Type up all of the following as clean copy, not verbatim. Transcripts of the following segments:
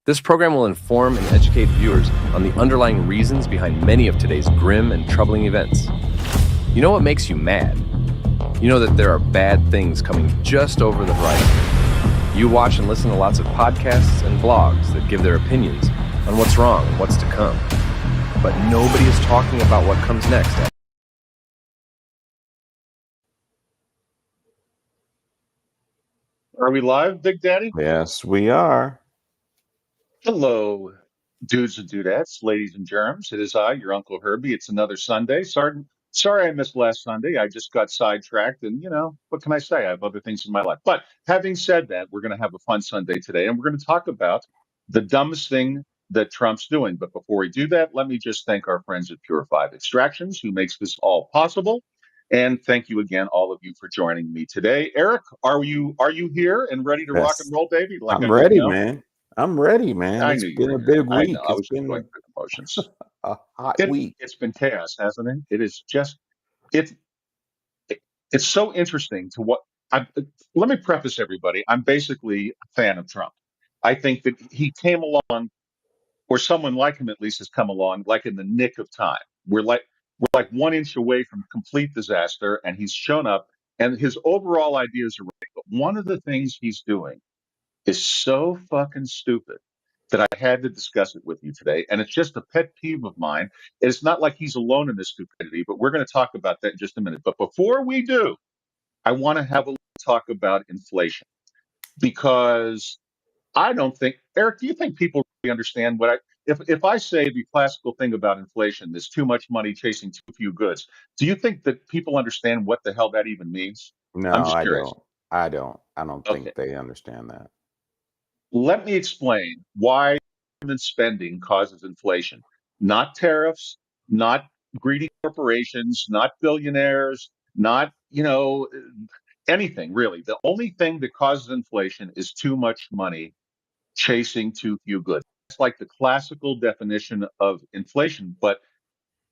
This program will inform and educate viewers on the underlying reasons behind many of today's grim and troubling events. You know what makes you mad? You know that there are bad things coming just over the horizon. You watch and listen to lots of podcasts and blogs that give their opinions on what's wrong and what's to come. But nobody is talking about what comes next. Are we live, Big Daddy? Yes, we are. Hello, dudes and dudettes, ladies and germs. It is I, your Uncle Herbie. It's another Sunday. Sorry I missed last Sunday. I just got sidetracked, and what can I say? I have other things in my life. But having said that, we're going to have a fun Sunday today, and we're going to talk about the dumbest thing that Trump's doing. But before we do that, let me just thank our friends at Pure Five Extractions, who makes this all possible. And thank you again, all of you, for joining me today. Eric, are you here and ready to rock and Yes. roll, baby? Like I'm I didn't ready, know. man. I'm ready, man. I It's knew you been were a here. big I know. week. I It's was just going been through the motions. a hot It week. it's been chaos, hasn't it? It is just it, it it's so interesting to what I let me preface everybody. I'm basically a fan of Trump. I think that he came along, or someone like him at least has come along, like in the nick of time. We're like 1 inch away from complete disaster, and he's shown up, and his overall ideas are right. But one of the things he's doing is so fucking stupid that I had to discuss it with you today. And it's just a pet peeve of mine. It's not like he's alone in this stupidity, but we're going to talk about that in just a minute. But before we do, I want to have a little talk about inflation because I don't think, Eric, do you think people really understand if I say the classical thing about inflation, there's too much money chasing too few goods, do you think that people understand what the hell that even means? I'm No, just I curious. don't. I don't Okay. think they understand that. Let me explain why government spending causes inflation. Not tariffs, not greedy corporations, not billionaires, not, anything really. The only thing that causes inflation is too much money chasing too few goods. It's like the classical definition of inflation. But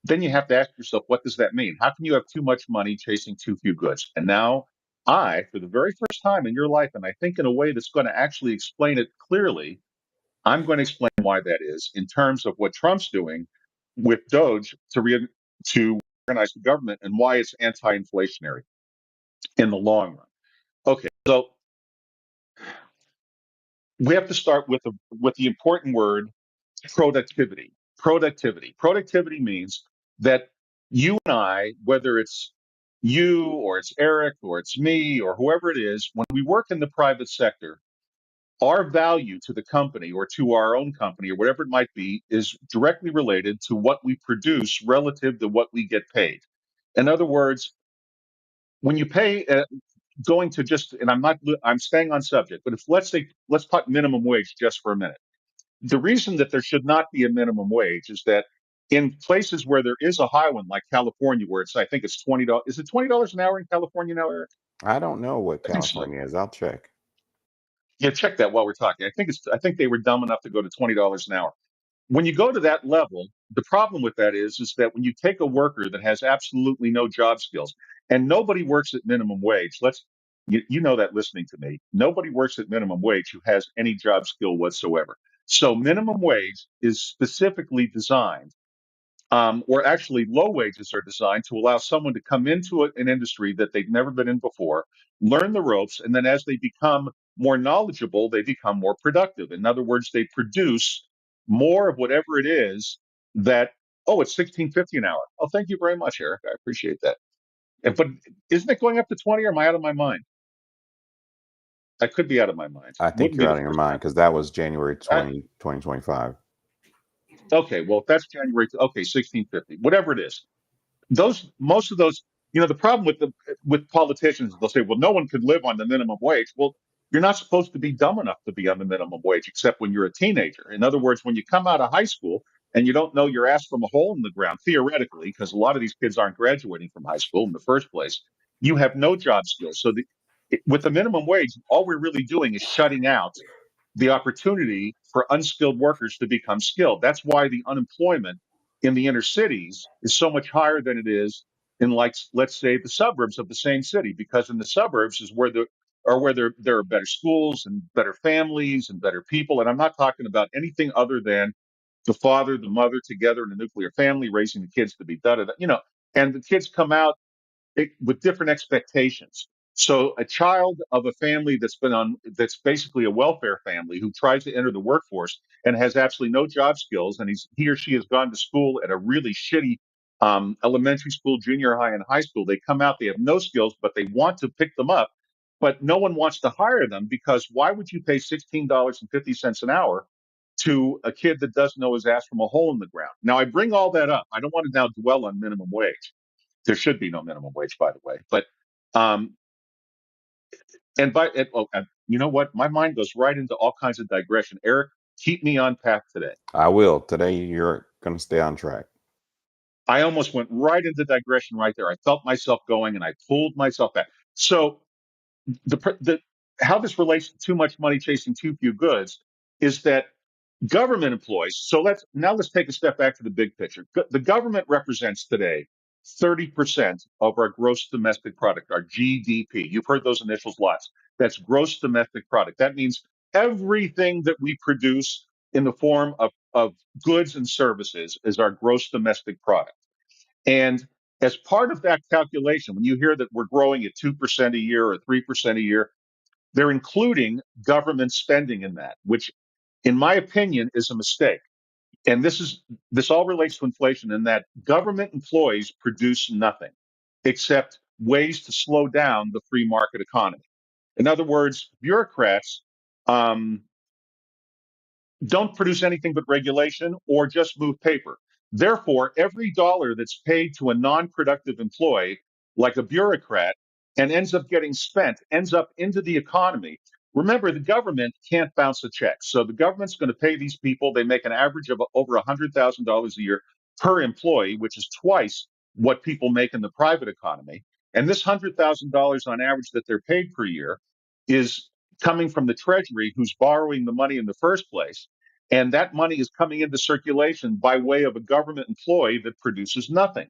then you have to ask yourself, what does that mean? How can you have too much money chasing too few goods? And now for the very first time in your life, and I think in a way that's going to actually explain it clearly, I'm going to explain why that is in terms of what Trump's doing with Doge to organize the government and why it's anti-inflationary in the long run. Okay, so we have to start with the important word productivity. Productivity means that you and I, whether it's you or it's Eric or it's me or whoever it is, when we work in the private sector, our value to the company or to our own company or whatever it might be is directly related to what we produce relative to what we get paid. In other words, when you pay, going to just, and I'm staying on subject, but if let's talk minimum wage just for a minute. The reason that there should not be a minimum wage is that in places where there is a high one, like California, where I think it's $20. Is it $20 an hour in California now, Eric? I don't know what I think so. California is. I'll check. Yeah, check that while we're talking. I think they were dumb enough to go to $20 an hour. When you go to that level, the problem with that is that when you take a worker that has absolutely no job skills, and nobody works at minimum wage, you know that listening to me, nobody works at minimum wage who has any job skill whatsoever. So minimum wage is specifically designed, or actually low wages are designed to allow someone to come into an industry that they've never been in before, learn the ropes, and then as they become more knowledgeable, they become more productive. In other words, they produce more of whatever it is that, oh, it's 16.50 an hour. Oh, thank you very much, Eric. I appreciate that. But isn't it going up to 20 or am I out of my mind? I could be out of my mind. I think Wouldn't be you're the out of your first mind time. because that was January Uh, 2025. okay, well, if that's January, okay, 16.50, whatever it is. Those most of those, the problem with politicians, they'll say, well, no one could live on the minimum wage. Well, you're not supposed to be dumb enough to be on the minimum wage except when you're a teenager. In other words, when you come out of high school and you don't know your ass from a hole in the ground, theoretically, because a lot of these kids aren't graduating from high school in the first place, you have no job skills. So with the minimum wage, all we're really doing is shutting out the opportunity for unskilled workers to become skilled. That's why the unemployment in the inner cities is so much higher than it is in, like, let's say, the suburbs of the same city, because in the suburbs is where or where there are better schools and better families and better people. And I'm not talking about anything other than the father, the mother together in a nuclear family, raising the kids to be da da da, and the kids come out with different expectations. So a child of a family that's basically a welfare family who tries to enter the workforce and has absolutely no job skills, and he or she has gone to school at a really shitty elementary school, junior high, and high school. They come out, they have no skills, but they want to pick them up, but no one wants to hire them because why would you pay $16.50 an hour to a kid that doesn't know his ass from a hole in the ground? Now, I bring all that up. I don't want to now dwell on minimum wage. There should be no minimum wage, by the way. But um, and you know what? My mind goes right into all kinds of digression. Eric, keep me on path today. I will. Today, you're going to stay on track. I almost went right into digression right there. I felt myself going, and I pulled myself back. So the how this relates to too much money chasing too few goods is that government employees. So let's take a step back to the big picture. The government represents today 30% of our gross domestic product, our GDP. You've heard those initials lots. That's gross domestic product. That means everything that we produce in the form of goods and services is our gross domestic product. And as part of that calculation, when you hear that we're growing at 2% a year or 3% a year, they're including government spending in that, which in my opinion is a mistake. And this all relates to inflation in that government employees produce nothing except ways to slow down the free market economy. In other words, bureaucrats um, don't produce anything but regulation or just move paper. Therefore, every dollar that's paid to a non-productive employee, like a bureaucrat, and ends up getting spent, ends up into the economy. Remember, the government can't bounce a check. So the government's going to pay these people. They make an average of over $100,000 a year per employee, which is twice what people make in the private economy. And this $100,000 on average that they're paid per year is coming from the Treasury, who's borrowing the money in the first place. And that money is coming into circulation by way of a government employee that produces nothing.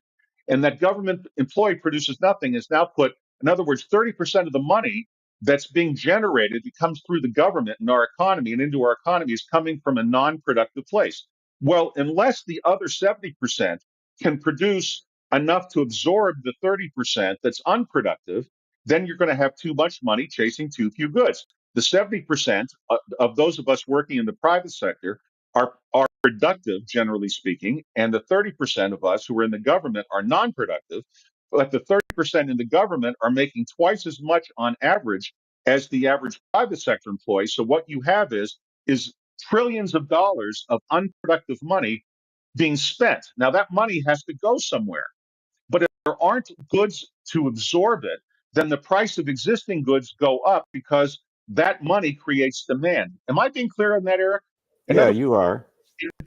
And that government employee produces nothing is now put, in other words, 30% of the money that's being generated that comes through the government in our economy and into our economy is coming from a non-productive place. Well, unless the other 70% can produce enough to absorb the 30% that's unproductive, then you're going to have too much money chasing too few goods. The 70% of those of us working in the private sector are productive, generally speaking, and the 30% of us who are in the government are non-productive. But the 30% in the government are making twice as much on average as the average private sector employee. So what you have is trillions of dollars of unproductive money being spent. Now that money has to go somewhere. But if there aren't goods to absorb it, then the price of existing goods go up because that money creates demand. Am I being clear on that, Eric? In Yeah, other you are.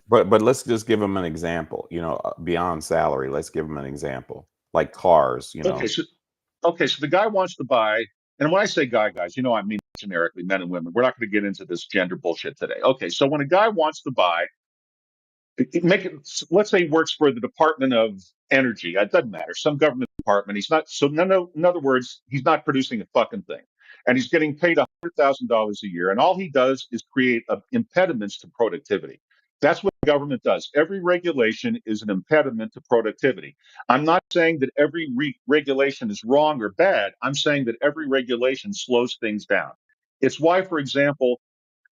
But let's just give them an example. Beyond salary, let's give them an example, like cars. okay, so the guy wants to buy, and when I say guy, guys, I mean generically men and women. We're not going to get into this gender bullshit today. Okay, so when a guy wants to buy make it, let's say he works for the Department of Energy. It doesn't matter. Some government department. He's not, so no, in other words, he's not producing a fucking thing. And he's getting paid $100,000 a year. And all he does is create impediments to productivity. That's what the government does. Every regulation is an impediment to productivity. I'm not saying that every regulation is wrong or bad. I'm saying that every regulation slows things down. It's why, for example,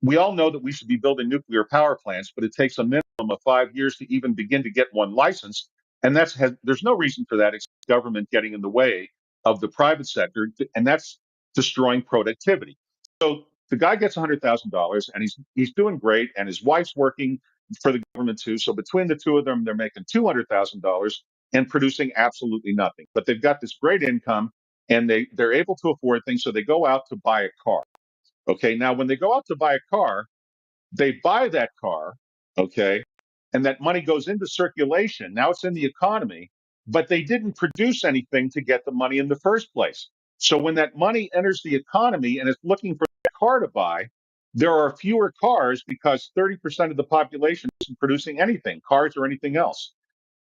we all know that we should be building nuclear power plants, but it takes a minimum of 5 years to even begin to get one licensed. And there's no reason for that except government getting in the way of the private sector, and that's destroying productivity. So the guy gets $100,000 and he's doing great, and his wife's working for the government too. So between the two of them, they're making $200,000 and producing absolutely nothing. But they've got this great income and they're able to afford things, so they go out to buy a car. Okay, now when they go out to buy a car, they buy that car, okay, and that money goes into circulation. Now it's in the economy, but they didn't produce anything to get the money in the first place. So when that money enters the economy and it's looking for a car to buy, there are fewer cars because 30% of the population isn't producing anything, cars or anything else.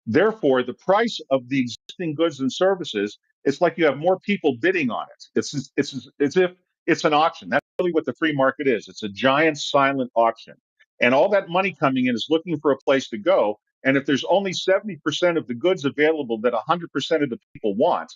Therefore, the price of the existing goods and services, it's like you have more people bidding on it. It's as if It's an auction. That's really what the free market is. It's a giant silent auction. And all that money coming in is looking for a place to go. And if there's only 70% of the goods available that 100% of the people want,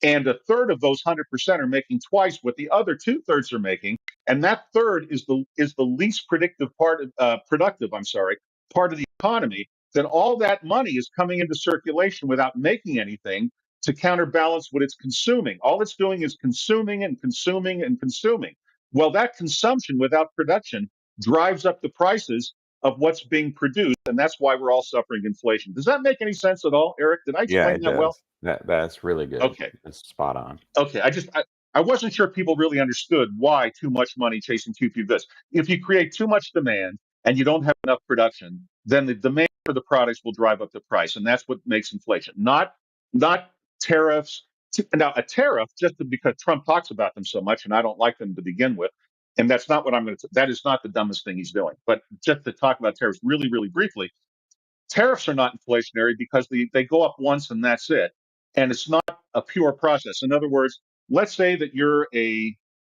and a third of those 100% are making twice what the other two-thirds are making, and that third is the least predictive part of productive, I'm sorry, part of the economy, then all that money is coming into circulation without making anything to counterbalance what it's consuming. All it's doing is consuming and consuming and consuming. Well, that consumption without production drives up the prices of what's being produced, and that's why we're all suffering inflation. Does that make any sense at all, Eric? Did I Yeah, explain it that well? does. That's really good. Okay. It's spot on. Okay, I wasn't sure people really understood why too much money chasing too few goods. If you create too much demand and you don't have enough production, then the demand for the products will drive up the price, and that's what makes inflation. Not tariffs. Now, a tariff, just because Trump talks about them so much, and I don't like them to begin with, and that's not what I'm going to. That is not the dumbest thing he's doing. But just to talk about tariffs really, really briefly, tariffs are not inflationary because they go up once and that's it. And it's not a pure process. In other words, let's say that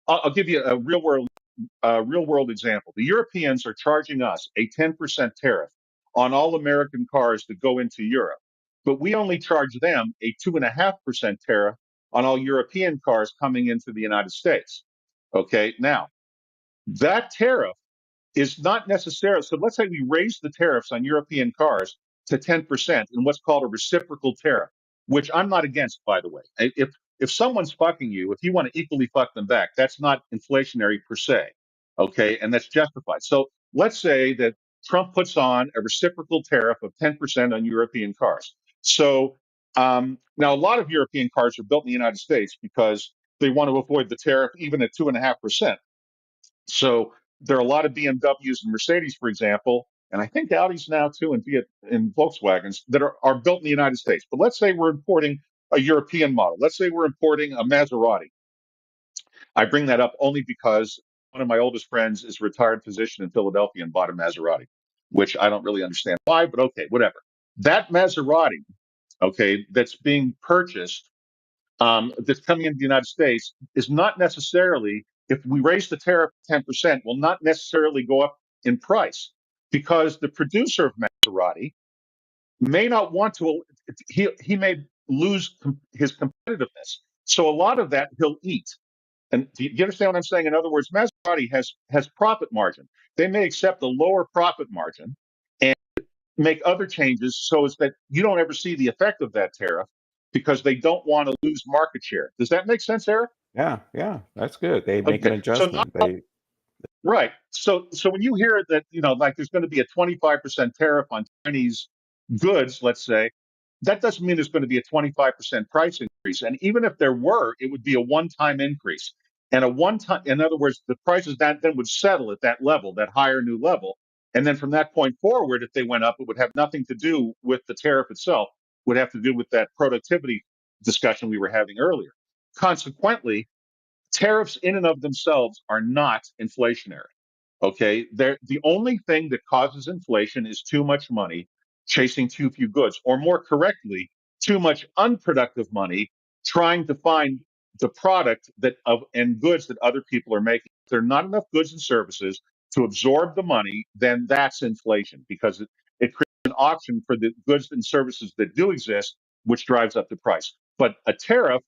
I'll give you a real world example. The Europeans are charging us a 10% tariff on all American cars that go into Europe, but we only charge them a 2.5% tariff on all European cars coming into the United States. Okay, now that tariff is not necessarily, so let's say we raise the tariffs on European cars to 10% in what's called a reciprocal tariff, which I'm not against, by the way. If someone's fucking you, if you want to equally fuck them back, that's not inflationary per se. Okay, and that's justified. So let's say that Trump puts on a reciprocal tariff of 10% on European cars. So now a lot of European cars are built in the United States because they want to avoid the tariff even at 2.5%. So there are a lot of BMWs and Mercedes, for example, and I think Audis now too, and Volkswagens that are built in the United States. But let's say we're importing a European model. Let's say we're importing a Maserati. I bring that up only because one of my oldest friends is a retired physician in Philadelphia and bought a Maserati, which I don't really understand why, but okay, whatever. That Maserati, okay, that's being purchased that's coming into the United States is not necessarily, if we raise the tariff 10%, will not necessarily go up in price because the producer of Maserati may not want to, he may lose his competitiveness. So a lot of that he'll eat. And do you understand what I'm saying? In other words, Maserati has profit margin. They may accept a lower profit margin and make other changes so as that you don't ever see the effect of that tariff because they don't want to lose market share. Does that make sense, Eric? Yeah, that's good. They make an Okay. So adjustment. right. So when you hear that, like there's going to be a 25% tariff on Chinese goods, let's say, that doesn't mean there's going to be a 25% price increase. And even if there were, it would be a one-time increase. And in other words, the prices that then would settle at that level, that higher new level. And then from that point forward, if they went up, it would have nothing to do with the tariff itself, it would have to do with that productivity discussion we were having earlier. Consequently, tariffs in and of themselves are not inflationary. Okay, the only thing that causes inflation is too much money chasing too few goods, or more correctly, too much unproductive money trying to find the product and goods that other people are making. If there are not enough goods and services to absorb the money, then that's inflation because it creates an auction for the goods and services that do exist, which drives up the price. But a tariff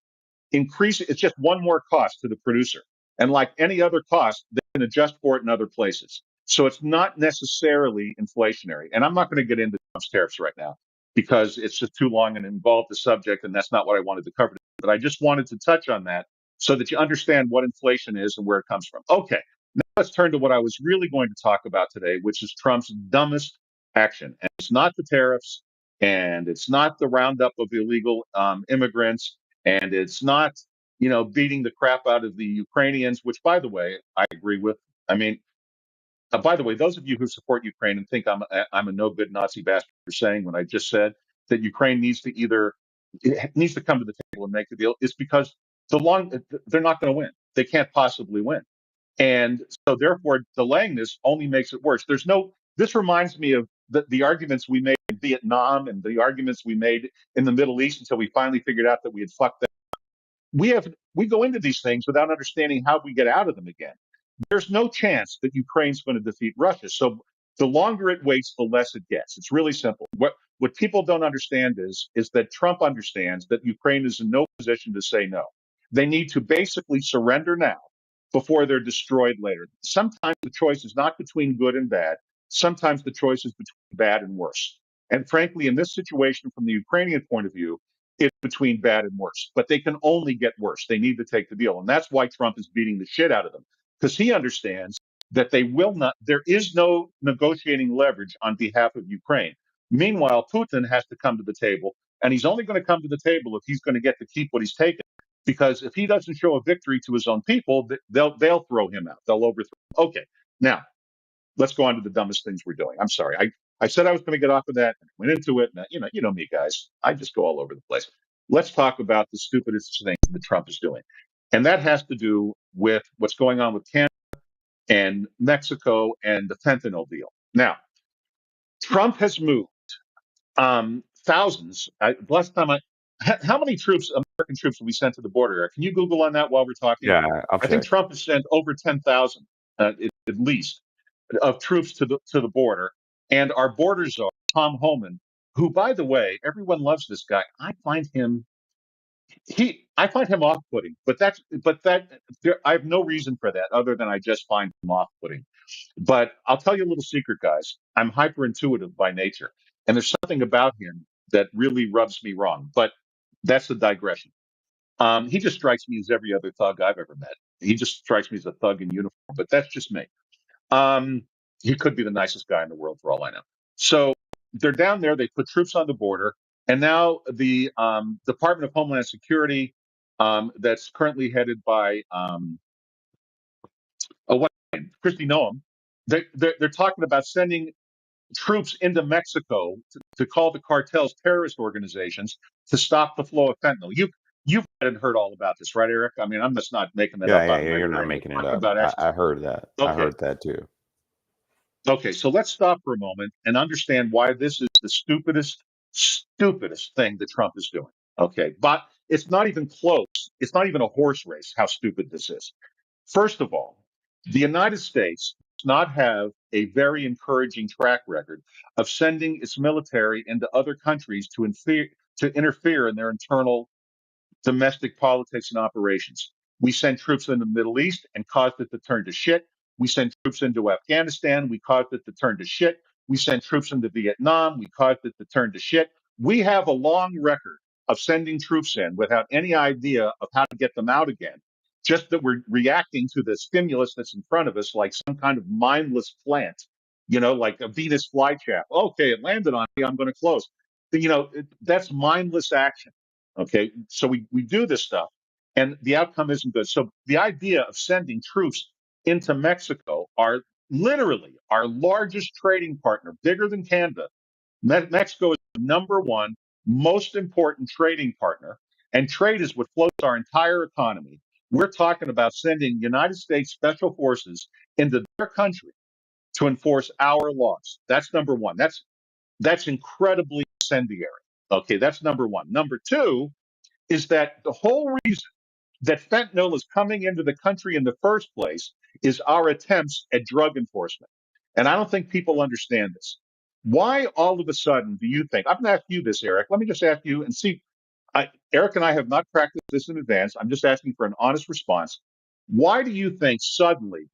it's just one more cost to the producer. And like any other cost, they can adjust for it in other places. So it's not necessarily inflationary. And I'm not going to get into Trump's tariffs right now because it's just too long and involved the subject, and that's not what I wanted to cover. But I just wanted to touch on that so that you understand what inflation is and where it comes from. Okay, now let's turn to what I was really going to talk about today, which is Trump's dumbest action. And it's not the tariffs, and it's not the roundup of illegal immigrants, and it's not, beating the crap out of the Ukrainians, which, by the way, I agree with. I mean, by the way, those of you who support Ukraine and think I'm a no good Nazi bastard for saying when I just said that Ukraine needs to come to the table and make the deal, is because they're not going to win. They can't possibly win, and so therefore delaying this only makes it worse. This reminds me of the arguments we made in Vietnam and the arguments we made in the Middle East until we finally figured out that we had fucked that. we go into these things without understanding how we get out of them again. There's no chance that Ukraine's going to defeat Russia. So the longer it waits, the less it gets. It's really simple. What people don't understand is that Trump understands that Ukraine is in no position to say no. They need to basically surrender now before they're destroyed later. Sometimes the choice is not between good and bad. Sometimes the choice is between bad and worse. And frankly, in this situation, from the Ukrainian point of view, it's between bad and worse. But they can only get worse. They need to take the deal. And that's why Trump is beating the shit out of them, because he understands that they will not, there is no negotiating leverage on behalf of Ukraine. Meanwhile, Putin has to come to the table, and he's only going to come to the table if he's going to get to keep what he's taken. Because if he doesn't show a victory to his own people, they'll throw him out. They'll overthrow him. Okay, now let's go on to the dumbest things we're doing. I'm sorry. I said I was going to get off of that and went into it. And, you know me, guys. I just go all over the place. Let's talk about the stupidest thing that Trump is doing. And that has to do with what's going on with Canada and Mexico and the fentanyl deal. Now, Trump has moved thousands. Last time how many troops, American troops, have we sent to the border? Eric? Can you Google on that while we're talking? Yeah, I'll I think check. Trump has sent over 10,000 at least of troops to the border, and our border czar Tom Homan, who, by the way, everyone loves this guy. I find him off-putting, but I have no reason for that other than I just find him off-putting. But I'll tell you a little secret, guys. I'm hyper-intuitive by nature, and there's something about him that really rubs me wrong. But that's a digression. He just strikes me as every other thug I've ever met. He just strikes me as a thug in uniform, but that's just me. He could be the nicest guy in the world for all I know. So they're down there. They put troops on the border, and now the Department of Homeland Security, that's currently headed by Kristi Noem, they're talking about sending troops into Mexico to call the cartels terrorist organizations to stop the flow of fentanyl. You've heard all about this, right, Eric? I mean, I'm just not making that up out of my You're brain. not making it Talking up. about I heard that. I Okay. heard that too. Okay, so let's stop for a moment and understand why this is the stupidest thing that Trump is doing. Okay, but it's not even close. It's not even a horse race how stupid this is. First of all, the United States does not have a very encouraging track record of sending its military into other countries to interfere in their internal domestic politics and operations. We sent troops in the Middle East and caused it to turn to shit. We sent troops into Afghanistan. We caused it to turn to shit. We sent troops into Vietnam. We caused it to turn to shit. We have a long record of sending troops in without any idea of how to get them out again. Just that we're reacting to the stimulus that's in front of us like some kind of mindless plant, like a Venus flytrap. Okay, it landed on me. I'm going to close. That's mindless action. Okay, so we do this stuff, and the outcome isn't good. So the idea of sending troops into Mexico, are literally our largest trading partner, bigger than Canada. Mexico is the number one most important trading partner, and trade is what floats our entire economy. We're talking about sending United States Special Forces into their country to enforce our laws. That's number one. That's incredibly incendiary. Okay, that's number one. Number two is that the whole reason that fentanyl is coming into the country in the first place is our attempts at drug enforcement. And I don't think people understand this. Why all of a sudden do you think? I'm going to ask you this, Eric. Let me just ask you and see. Eric and I have not practiced this in advance. I'm just asking for an honest response. Why do you think suddenly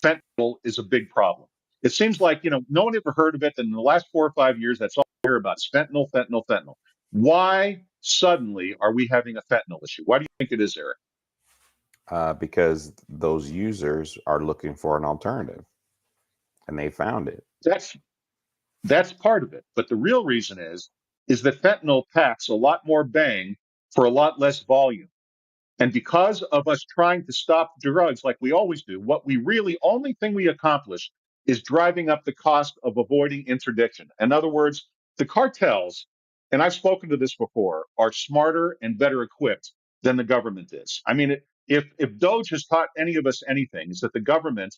fentanyl is a big problem? It seems like, no one ever heard of it. And in the last 4 or 5 years, that's all I hear about is fentanyl, fentanyl, fentanyl. Why suddenly are we having a fentanyl issue? Why do you think it is, Eric? Because those users are looking for an alternative, and they found it. That's part of it. But the real reason is that fentanyl packs a lot more bang for a lot less volume. And because of us trying to stop drugs like we always do, only thing we accomplish is driving up the cost of avoiding interdiction. In other words, the cartels, and I've spoken to this before, are smarter and better equipped than the government is. I mean, if Doge has taught any of us anything, is that the government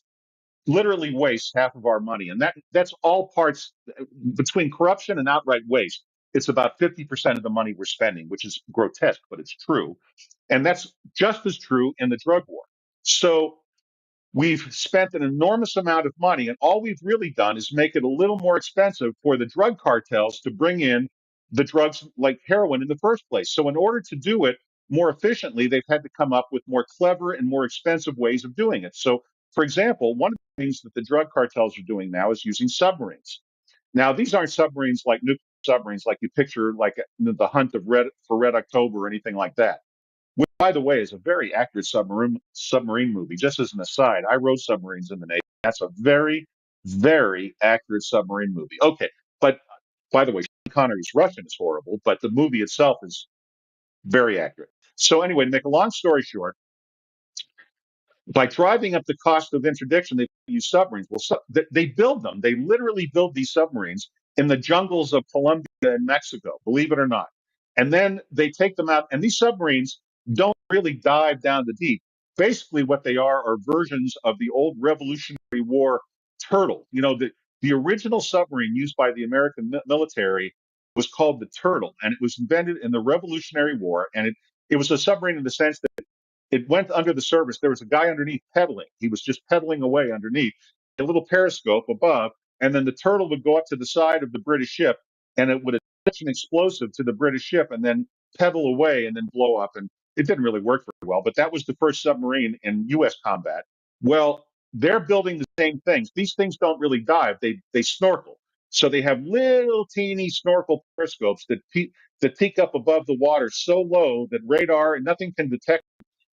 literally wastes half of our money. And that's all parts between corruption and outright waste. it's about 50% of the money we're spending, which is grotesque, but it's true. And that's just as true in the drug war. So we've spent an enormous amount of money, and all we've really done is make it a little more expensive for the drug cartels to bring in the drugs like heroin in the first place. So, in order to do it more efficiently, they've had to come up with more clever and more expensive ways of doing it. So, for example, one of the things that the drug cartels are doing now is using submarines. Now, these aren't submarines like nuclear submarines, like you picture, like the Hunt of Red October or anything like that. Which, by the way, is a very accurate submarine movie. Just as an aside, I rode submarines in the Navy. That's a very, very accurate submarine movie. Okay, but by the way, Sean Connery's Russian is horrible, but the movie itself is very accurate. So anyway, to make a long story short, by driving up the cost of interdiction, they use submarines. Well, they build them. They literally build these submarines in the jungles of Colombia and Mexico, believe it or not. And then they take them out, and these submarines don't really dive down the deep. Basically, what they are versions of the old Revolutionary War Turtle. You know, the original submarine used by the American military was called the Turtle, and it was invented in the Revolutionary War. And it was a submarine in the sense that it went under the surface. There was a guy underneath pedaling. He was just pedaling away underneath, a little periscope above, and then the turtle would go up to the side of the British ship, and it would attach an explosive to the British ship, and then pedal away and then blow up. And it didn't really work very well, but that was the first submarine in U.S. combat. Well, they're building the same things. These things don't really dive; they snorkel. So they have little teeny snorkel periscopes that peak up above the water so low that radar and nothing can detect,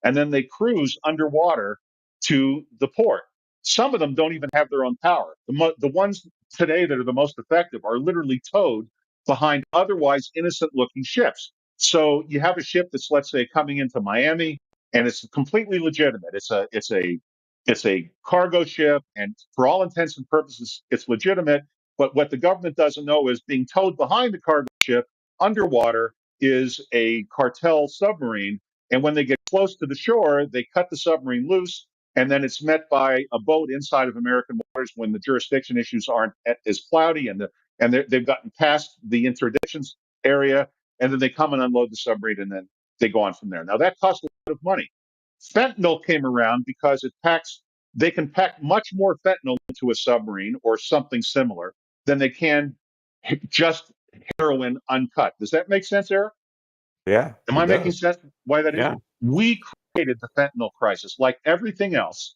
and then they cruise underwater to the port. Some of them don't even have their own power. The ones today that are the most effective are literally towed behind otherwise innocent looking ships. So you have a ship that's, let's say, coming into Miami, and it's completely legitimate. It's a cargo ship, and for all intents and purposes, it's legitimate. But what the government doesn't know is being towed behind the cargo ship underwater is a cartel submarine, and when they get close to the shore, they cut the submarine loose, and then it's met by a boat inside of American waters when the jurisdiction issues aren't as cloudy, and they've gotten past the interdiction area, and then they come and unload the submarine, and then they go on from there. Now that costs a lot of money. Fentanyl came around because they can pack much more fentanyl into a submarine or something similar than they can just heroin uncut. Does that make sense, Eric? Yeah, Am it I making does. sense why that is? Yeah. We created the fentanyl crisis. Like everything else,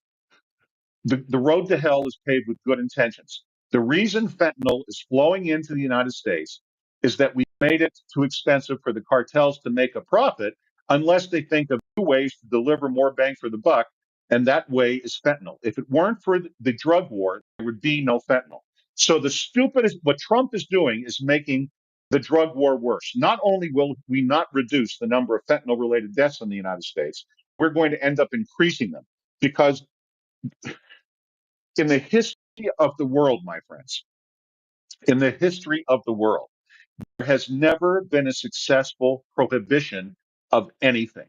the road to hell is paved with good intentions. The reason fentanyl is flowing into the United States is that we made it too expensive for the cartels to make a profit unless they think of new ways to deliver more bang for the buck. And that way is fentanyl. If it weren't for the drug war, there would be no fentanyl. So the stupidest, what Trump is doing is making the drug war worse. Not only will we not reduce the number of fentanyl related deaths in the United States, we're going to end up increasing them because in the history of the world, my friends, in the history of the world, there has never been a successful prohibition of anything.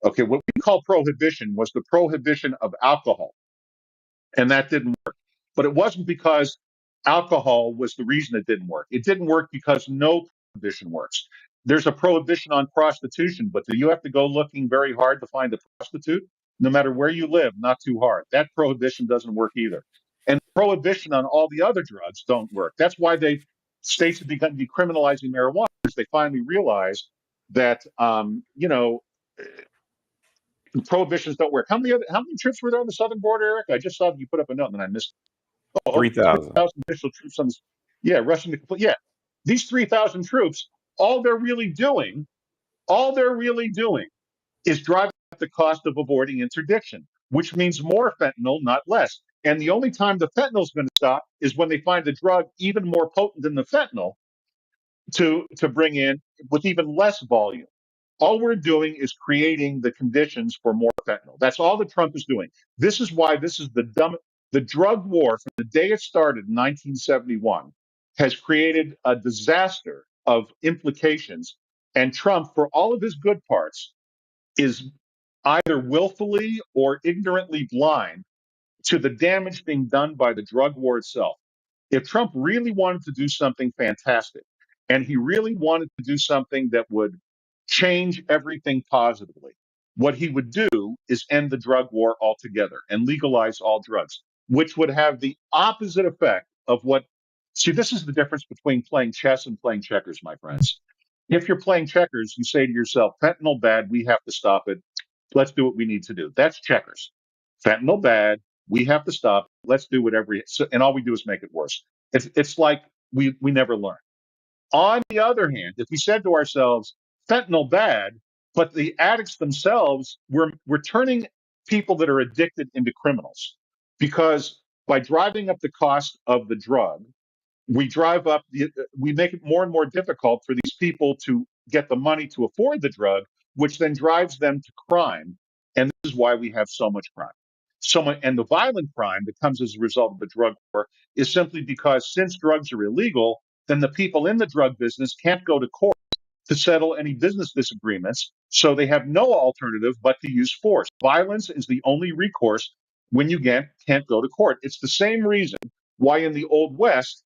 Okay, what we call prohibition was the prohibition of alcohol, and that didn't work. But it wasn't because alcohol was the reason it didn't work. It didn't work because no prohibition works. There's a prohibition on prostitution, but do you have to go looking very hard to find a prostitute? No matter where you live, not too hard. That prohibition doesn't work either. And prohibition on all the other drugs don't work. That's why states have begun decriminalizing marijuana, because they finally realized that prohibitions don't work. How many troops were there on the southern border, Eric? I just saw that you put up a note and I missed. Oh, okay, 3,000. 3,000 additional troops on this. Yeah, Russian to complete. Yeah, these 3,000 troops, all they're really doing is driving up the cost of avoiding interdiction, which means more fentanyl, not less. And the only time the fentanyl is going to stop is when they find a drug even more potent than the fentanyl to bring in with even less volume. All we're doing is creating the conditions for more fentanyl. That's all that Trump is doing. This is why this is the drug war from the day it started in 1971 has created a disaster of implications. And Trump, for all of his good parts, is either willfully or ignorantly blind to the damage being done by the drug war itself. If Trump really wanted to do something fantastic, and he really wanted to do something that would change everything positively, what he would do is end the drug war altogether and legalize all drugs, which would have the opposite effect of what. See, this is the difference between playing chess and playing checkers, my friends. If you're playing checkers, you say to yourself, fentanyl bad, we have to stop it. Let's do what we need to do. That's checkers. Fentanyl bad, we have to stop. Let's do whatever. And all we do is make it worse. It's like we never learn. On the other hand, if we said to ourselves, fentanyl bad, but the addicts themselves, we're turning people that are addicted into criminals because by driving up the cost of the drug, we make it more and more difficult for these people to get the money to afford the drug, which then drives them to crime. And this is why we have so much crime. And the violent crime that comes as a result of the drug war is simply because since drugs are illegal, then the people in the drug business can't go to court to settle any business disagreements. So they have no alternative but to use force. Violence is the only recourse when you can't go to court. It's the same reason why in the Old West,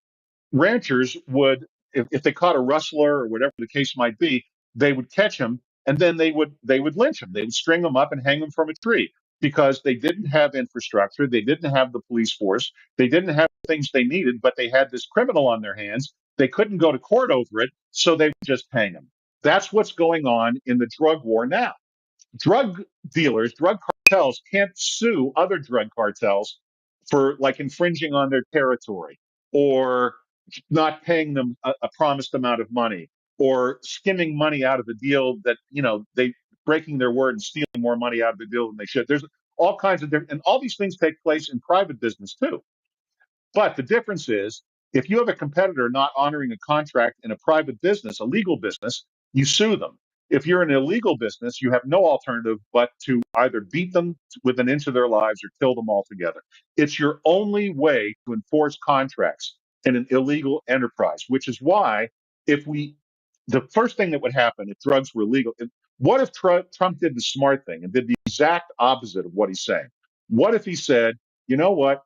ranchers would, if they caught a rustler or whatever the case might be, they would catch him and then they would lynch him. They would string him up and hang him from a tree because they didn't have infrastructure, they didn't have the police force, they didn't have the things they needed, but they had this criminal on their hands. They couldn't go to court over it, so they would just hang him. That's what's going on in the drug war now. Drug dealers, drug cartels can't sue other drug cartels for like infringing on their territory or not paying them a promised amount of money or skimming money out of a deal that, they breaking their word and stealing more money out of the deal than they should. There's all kinds of different, and all these things take place in private business too. But the difference is if you have a competitor not honoring a contract in a private business, a legal business, you sue them. If you're in an illegal business, you have no alternative but to either beat them within an inch of their lives or kill them altogether. It's your only way to enforce contracts in an illegal enterprise, which is why if we, the first thing that would happen if drugs were legal, what if Trump did the smart thing and did the exact opposite of what he's saying? What if he said, you know what?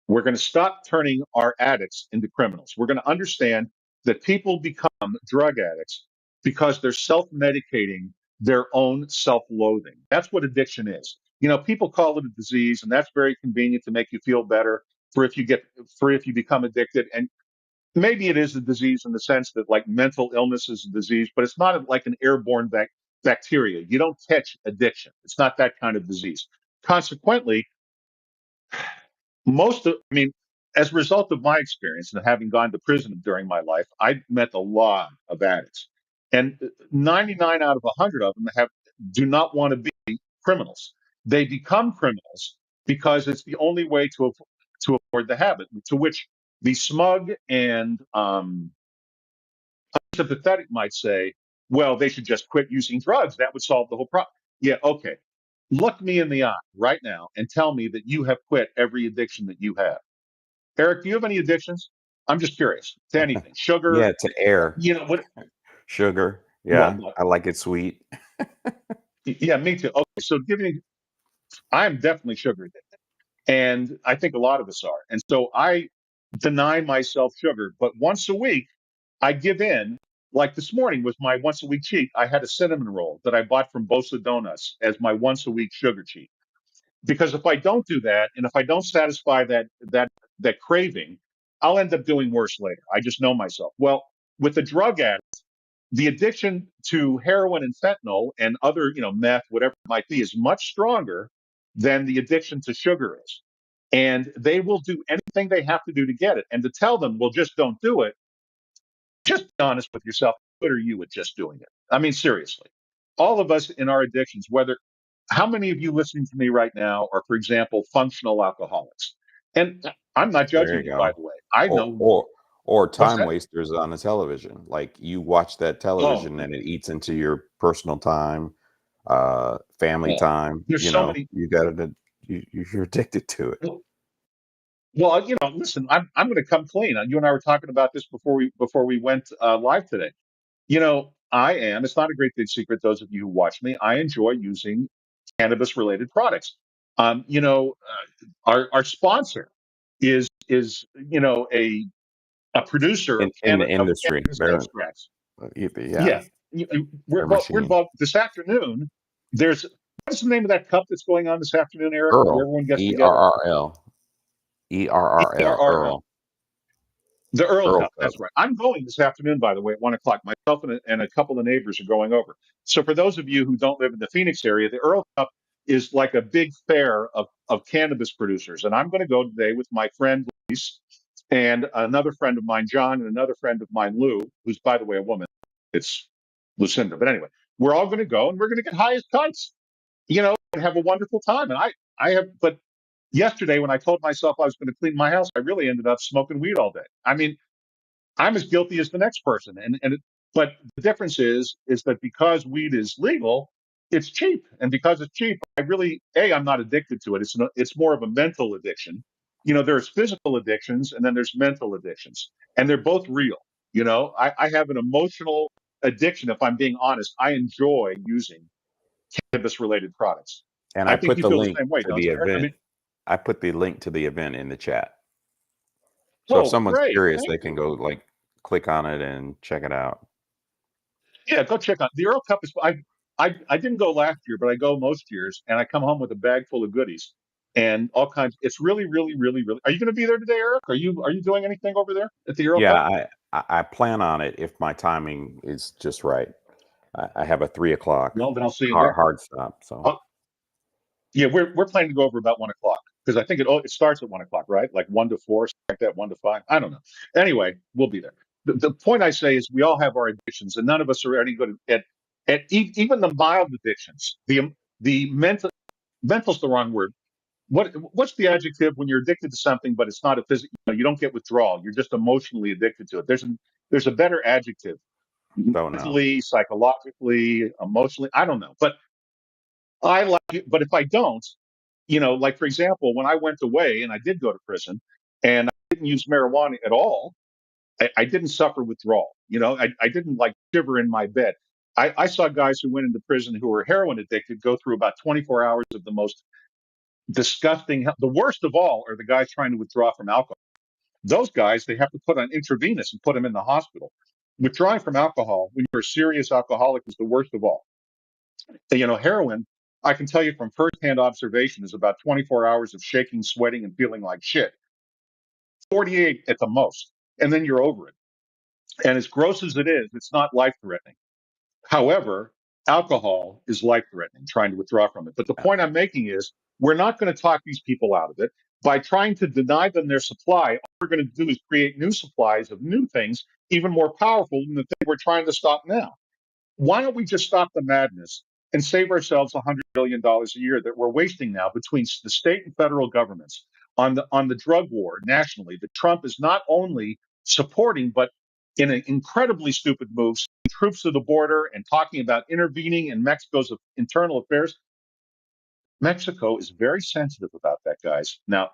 We're going to stop turning our addicts into criminals. We're going to understand that people become drug addicts because they're self medicating their own self loathing. That's what addiction is. People call it a disease, and that's very convenient to make you feel better for if you become addicted. And maybe it is a disease in the sense that like mental illness is a disease, but it's not like an airborne bacteria. You don't catch addiction. It's not that kind of disease. Consequently, I mean, as a result of my experience and having gone to prison during my life, I met a lot of addicts, and 99 out of 100 of them do not want to be criminals. They become criminals because it's the only way to avoid the habit. To which the smug and sympathetic might say, "Well, they should just quit using drugs. That would solve the whole problem." Yeah, okay. Look me in the eye right now and tell me that you have quit every addiction that you have. Eric, do you have any addictions? I'm just curious to anything. Sugar, Yeah, to air, what? sugar. Well, Yeah, I like it sweet. yeah, me too. Okay, so I'm definitely sugar addicted, and I think a lot of us are. And so I deny myself sugar, but once a week I give in. Like this morning was my once a week cheat. I had a cinnamon roll that I bought from Bosa Donuts as my once a week sugar cheat. Because if I don't do that, and if I don't satisfy that craving, I'll end up doing worse later. I just know myself. Well, with the drug addict, the addiction to heroin and fentanyl and other, meth, whatever it might be, is much stronger than the addiction to sugar is. And they will do anything they have to do to get it. And to tell them, well, just don't do it, just be honest with yourself. What are you at just doing it? I mean, seriously. All of us in our addictions, how many of you listening to me right now are, for example, functional alcoholics? And I'm not There judging you you, by go. the way. I Or know or or what's time that? wasters on the television. Like you watch that Oh, television and it eats into your personal time, family well, time. there's so many. You got to you're addicted to it. Well, listen, I'm going to come clean. You and I were talking about this before we went live today. I am. It's not a great big secret. Those of you who watch me, I enjoy using cannabis related products. Our sponsor is a a producer of in the of industry. cannabis They're extracts. yeah, Yeah, we're they're involved. We're machines. involved this afternoon. There's what's the name of that cup that's going on this afternoon, Eric? Where Earl, everyone gets together. ERRL, ERRL, ERRL. Earl, The Earl Earl Cup. Cup. That's right. I'm going this afternoon, by the way, at 1 o'clock. Myself and a couple of neighbors are going over. So for those of you who don't live in the Phoenix area, the Earl Cup is like a big fair of cannabis producers. And I'm going to go today with my friend Luis and another friend of mine, John, and another friend of mine, Lou, who's, by the way, a woman. It's Lucinda. But anyway, we're all going to go and we're going to get high as kites, and have a wonderful time. And but yesterday when I told myself I was going to clean my house, I really ended up smoking weed all day. I mean, I'm as guilty as the next person. But the difference is that because weed is legal, it's cheap. And because it's cheap, I'm not addicted to it. It's more of a mental addiction. There's physical addictions and then there's mental addictions, and they're both real. I have an emotional addiction. If I'm being honest, I enjoy using cannabis related products. And I I think put you the feel the link same way, to don't the you, Eric? I event. mean, I put the link to the event in the chat. So if oh, someone's great. curious, Thank they you. can go click on it and check it out. Yeah, go check out the Earl Cup. I didn't go last year, but I go most years, and I come home with a bag full of goodies and all kinds. It's really, really, really, really. Are you going to be there today, Eric? Are you doing anything over there at the Earl Yeah, Cup? I plan on it if my timing is just right. I have a 3 o'clock Well, then I'll see you there. hard stop. So Oh, yeah, we're planning to go over about 1 o'clock because I think it starts at 1 o'clock, right? Like 1 to 4, something like that, 1 to 5. I don't know. Anyway, we'll be there. The point I say is we all have our addictions, and none of us are any good even the mild addictions. The mental's the wrong word. What's the adjective when you're addicted to something, but it's not a physical? You don't get withdrawal. You're just emotionally addicted to it. There's a better adjective. don't know. Mentally, psychologically, emotionally. I don't know, but I like it. But if I don't, like for example, when I went away and I did go to prison, and I didn't use marijuana at all, I didn't suffer withdrawal. I didn't like shiver in my bed. I saw guys who went into prison who were heroin addicted go through about 24 hours of the most disgusting. The worst of all are the guys trying to withdraw from alcohol. Those guys, they have to put on intravenous and put them in the hospital. Withdrawing from alcohol when you're a serious alcoholic is the worst of all. Heroin, I can tell you from firsthand observation, is about 24 hours of shaking, sweating, and feeling like shit. 48 at the most, and then you're over it. And as gross as it is, it's not life threatening. However, alcohol is life threatening, trying to withdraw from it. But the point I'm making is we're not going to talk these people out of it. By trying to deny them their supply, all we're going to do is create new supplies of new things, even more powerful than the thing we're trying to stop now. Why don't we just stop the madness and save ourselves $100 billion a year that we're wasting now between the state and federal governments on the drug war nationally that Trump is not only supporting, but in an incredibly stupid move, troops to the border and talking about intervening in Mexico's internal affairs. Mexico is very sensitive about that, guys. Now,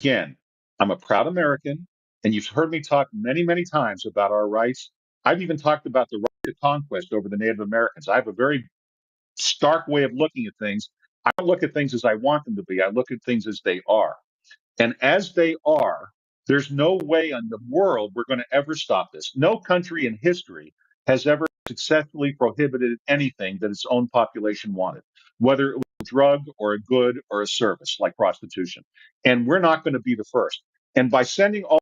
again, I'm a proud American, and you've heard me talk many, many times about our rights. I've even talked about the right to conquest over the Native Americans. I have a very stark way of looking at things. I don't look at things as I want them to be. I look at things as they are. And as they are, there's no way in the world we're going to ever stop this. No country in history has ever successfully prohibited anything that its own population wanted, whether it was a drug or a good or a service like prostitution. And we're not going to be the first. And by sending all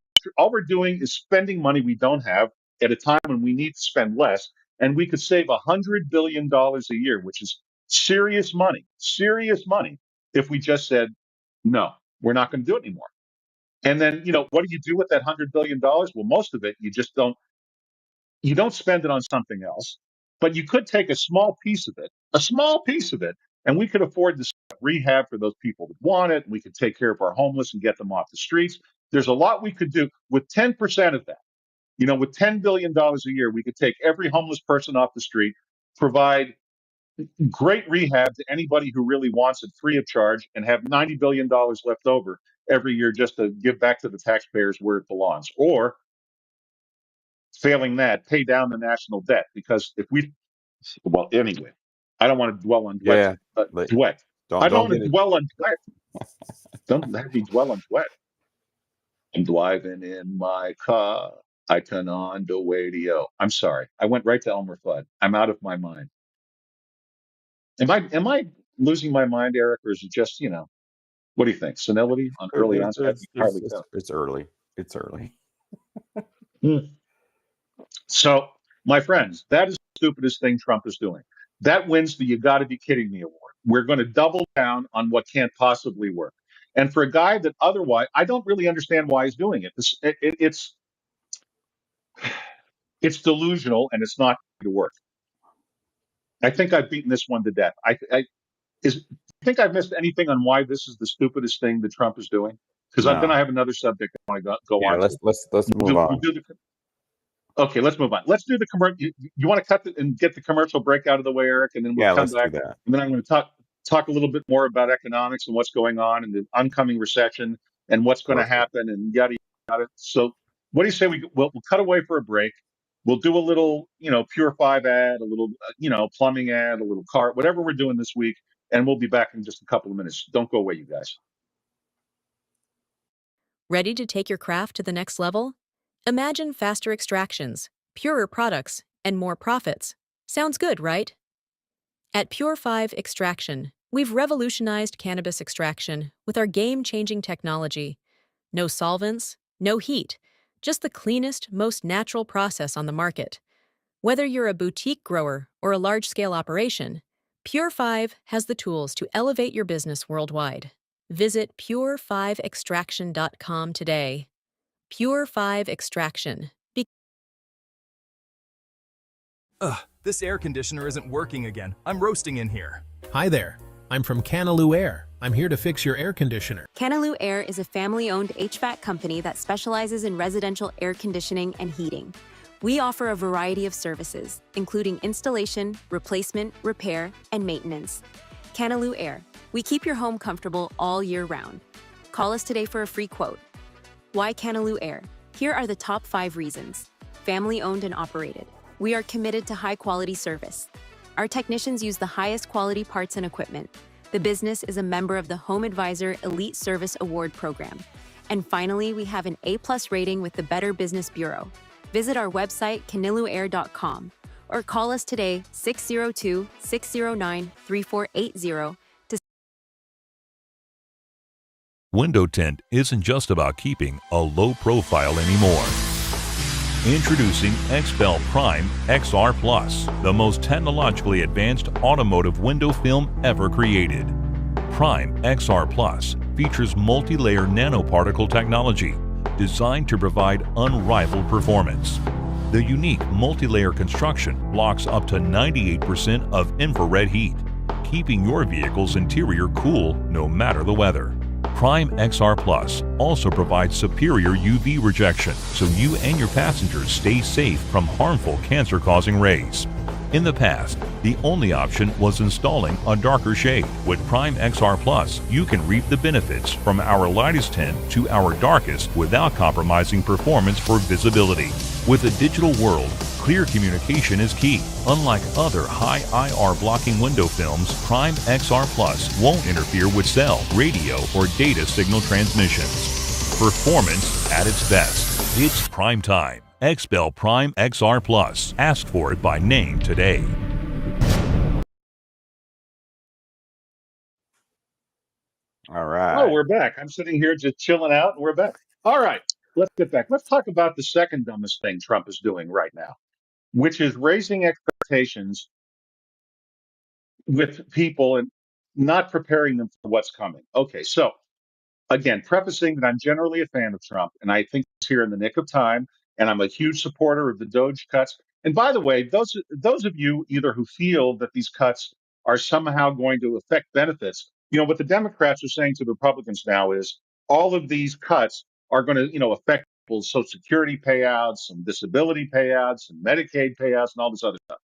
we're doing is spending money we don't have at a time when we need to spend less. And we could save $100 billion a year, which is serious money, if we just said, no, we're not going to do it anymore. And then, what do you do with that $100 billion? Well, most of it, you don't spend it on something else, but you could take a small piece of it, and we could afford to set up rehab for those people that want it. And we could take care of our homeless and get them off the streets. There's a lot we could do with 10% of that. With $10 billion a year, we could take every homeless person off the street, provide great rehab to anybody who really wants it free of charge, and have $90 billion left over every year just to give back to the taxpayers where it belongs. Or failing that, pay down the national debt. Because anyway, I don't want to dwell on Dweck. Yeah, Dweck. I don't don't want get to it. dwell on Dweck. Don't let me dwell on Dweck. I'm driving in my car. I turn on the radio. I'm sorry. I went right to Elmer Fudd. I'm out of my mind. Am I losing my mind, Eric, or is it just, what do you think? Senility on early onset? You can hardly tell. It's early. It's early. Hmm. So, my friends, that is the stupidest thing Trump is doing. That wins the "You Got to Be Kidding Me" award. We're going to double down on what can't possibly work. And for a guy that otherwise, I don't really understand why he's doing it. It's delusional and it's not going to work. I think I've beaten this one to death. Do you think I've missed anything on why this is the stupidest thing that Trump is doing? Because I'm going to No. have another subject I want to go Yeah, on to. let's move on. Okay, let's move on. Let's do the commercial. You want to cut and get the commercial break out of the way, Eric, and then we'll Yeah, come let's do back, that. and then I'm going to talk a little bit more about economics and what's going on and the oncoming recession and what's going to Perfect. happen and yada yada. So, what do you say we'll cut away for a break? We'll do a little, Pure 5 ad, a little, plumbing ad, a little car, whatever we're doing this week, and we'll be back in just a couple of minutes. Don't go away, you guys. Ready to take your craft to the next level? Imagine faster extractions, purer products, and more profits. Sounds good, right? At Pure 5 Extraction, we've revolutionized cannabis extraction with our game-changing technology. No solvents, no heat, just the cleanest, most natural process on the market. Whether you're a boutique grower or a large-scale operation, Pure 5 has the tools to elevate your business worldwide. Visit pure5extraction.com today. Pure 5 Extraction. Ugh, this air conditioner isn't working again. I'm roasting in here. Hi there. I'm from Canaloo Air. I'm here to fix your air conditioner. Canaloo Air is a family-owned HVAC company that specializes in residential air conditioning and heating. We offer a variety of services, including installation, replacement, repair, and maintenance. Canaloo Air. We keep your home comfortable all year round. Call us today for a free quote. Why Canaloo Air? Here are the top 5 reasons. Family-owned and operated. We are committed to high-quality service. Our technicians use the highest quality parts and equipment. The business is a member of the Home Advisor Elite Service Award program. And finally, we have an A+ rating with the Better Business Bureau. Visit our website, canilooair.com, or call us today, 602-609-3480. Window tint isn't just about keeping a low profile anymore. Introducing XPEL Prime XR Plus, the most technologically advanced automotive window film ever created. Prime XR Plus features multi-layer nanoparticle technology designed to provide unrivaled performance. The unique multi-layer construction blocks up to 98% of infrared heat, keeping your vehicle's interior cool no matter the weather. Prime XR Plus also provides superior UV rejection so you and your passengers stay safe from harmful cancer-causing rays. In the past, the only option was installing a darker shade. With Prime XR Plus, you can reap the benefits from our lightest tint to our darkest without compromising performance or visibility. With a digital world, clear communication is key. Unlike other high IR blocking window films, Prime XR Plus won't interfere with cell, radio, or data signal transmissions. Performance at its best. It's prime time. XPEL Prime XR Plus. Ask for it by name today. All right. Oh, we're back. I'm sitting here just chilling out, and we're back. All right, let's get back. Let's talk about the second dumbest thing Trump is doing right now, which is raising expectations with people and not preparing them for what's coming. Okay, so again, prefacing that I'm generally a fan of Trump, and I think he's here in the nick of time, and I'm a huge supporter of the Doge cuts. And by the way, those of you either who feel that these cuts are somehow going to affect benefits, what the Democrats are saying to the Republicans now is all of these cuts are going to, affect people's Social Security payouts and disability payouts and Medicaid payouts and all this other stuff.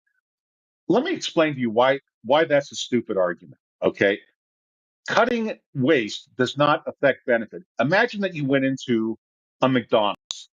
Let me explain to you why that's a stupid argument. Okay, cutting waste does not affect benefit. Imagine that you went into a McDonald's.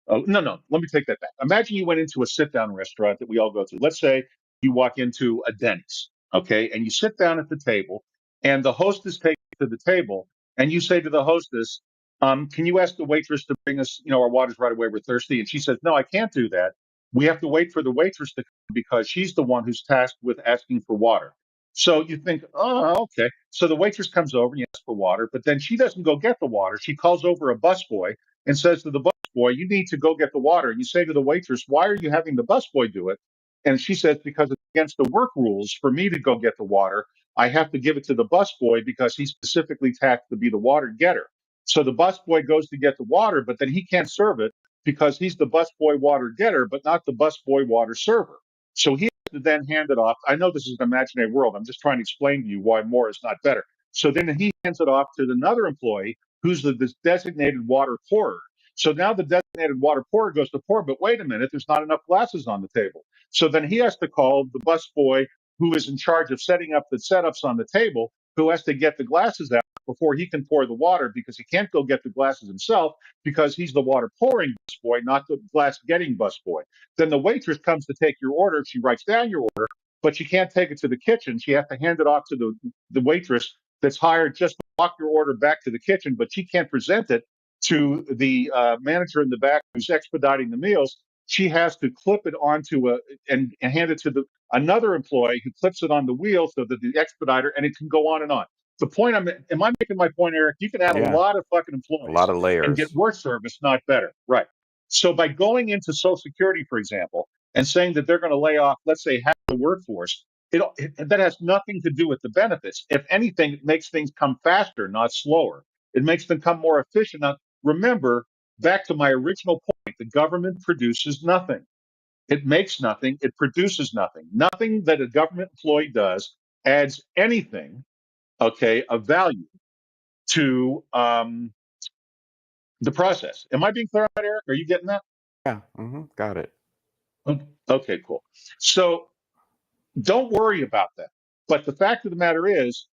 Oh, no, let me take that back. Imagine you went into a sit-down restaurant that we all go to. Let's say you walk into a Denny's, okay, and you sit down at the table, and the hostess takes you to the table, and you say to the hostess, Can you ask the waitress to bring us, our waters right away? We're thirsty. And she says, no, I can't do that. We have to wait for the waitress to come because she's the one who's tasked with asking for water. So you think, oh, okay. So the waitress comes over and you ask for water, but then she doesn't go get the water. She calls over a busboy and says to the busboy, you need to go get the water. And you say to the waitress, why are you having the busboy do it? And she says, because it's against the work rules for me to go get the water. I have to give it to the busboy because he's specifically tasked to be the water getter. So the busboy goes to get the water, but then he can't serve it because he's the busboy water getter, but not the busboy water server. So he has to then hand it off. I know this is an imaginary world. I'm just trying to explain to you why more is not better. So then he hands it off to another employee who's the designated water pourer. So now the designated water pourer goes to pour, but wait a minute, there's not enough glasses on the table. So then he has to call the busboy who is in charge of setting up the setups on the table, who has to get the glasses out before he can pour the water because he can't go get the glasses himself because he's the water pouring busboy, not the glass getting busboy. Then the waitress comes to take your order. She writes down your order, but she can't take it to the kitchen. She has to hand it off to the waitress that's hired just to walk your order back to the kitchen, but she can't present it to the manager in the back who's expediting the meals. She has to clip it onto and hand it to another employee who clips it on the wheel so that the expediter, and it can go on and on. The point am I making my point, Eric? You can add a Yeah, lot of fucking a lot employees of and get layers. worse service, not better. Right. So by going into Social Security, for example, and saying that they're going to lay off, let's say, half the workforce, that has nothing to do with the benefits. If anything, it makes things come faster, not slower. It makes them come more efficient. Now, remember, back to my original point, the government produces nothing. It makes nothing. It produces nothing. Nothing that a government employee does adds anything, okay, of value to the process. Am I being clear on that, Eric? Are you getting that? Yeah, got it. Okay, cool. So don't worry about that. But the fact of the matter is,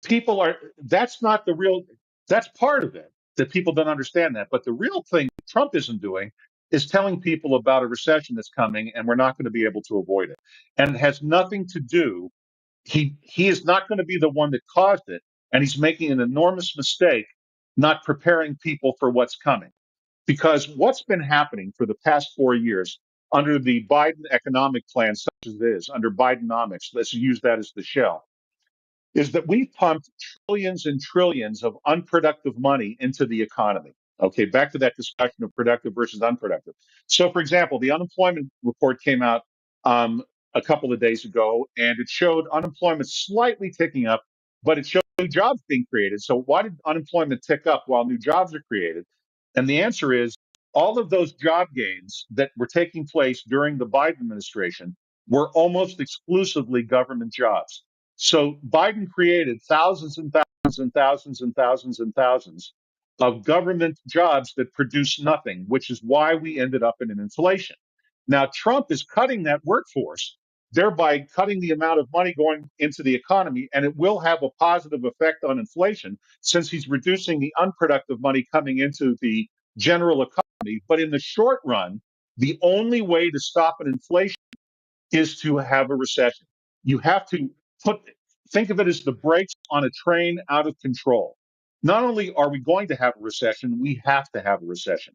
that's not the real, that's part of it, that people don't understand that. But the real thing Trump isn't doing is telling people about a recession that's coming and we're not going to be able to avoid it. And it has nothing to do, he is not going to be the one that caused it. And he's making an enormous mistake not preparing people for what's coming. Because what's been happening for the past 4 years under the Biden economic plan, such as it is, under Bidenomics, let's use that as the shell, is that we've pumped trillions and trillions of unproductive money into the economy. Okay, back to that discussion of productive versus unproductive. So, for example, the unemployment report came out a couple of days ago, and it showed unemployment slightly ticking up, but it showed new jobs being created. So, why did unemployment tick up while new jobs are created? And the answer is all of those job gains that were taking place during the Biden administration were almost exclusively government jobs. So Biden created thousands and thousands and thousands and thousands and thousands of government jobs that produce nothing, which is why we ended up in an inflation. Now, Trump is cutting that workforce, thereby cutting the amount of money going into the economy, and it will have a positive effect on inflation since he's reducing the unproductive money coming into the general economy. But in the short run, the only way to stop an inflation is to have a recession. You have to put think of it as the brakes on a train out of control. Not only are we going to have a recession, we have to have a recession.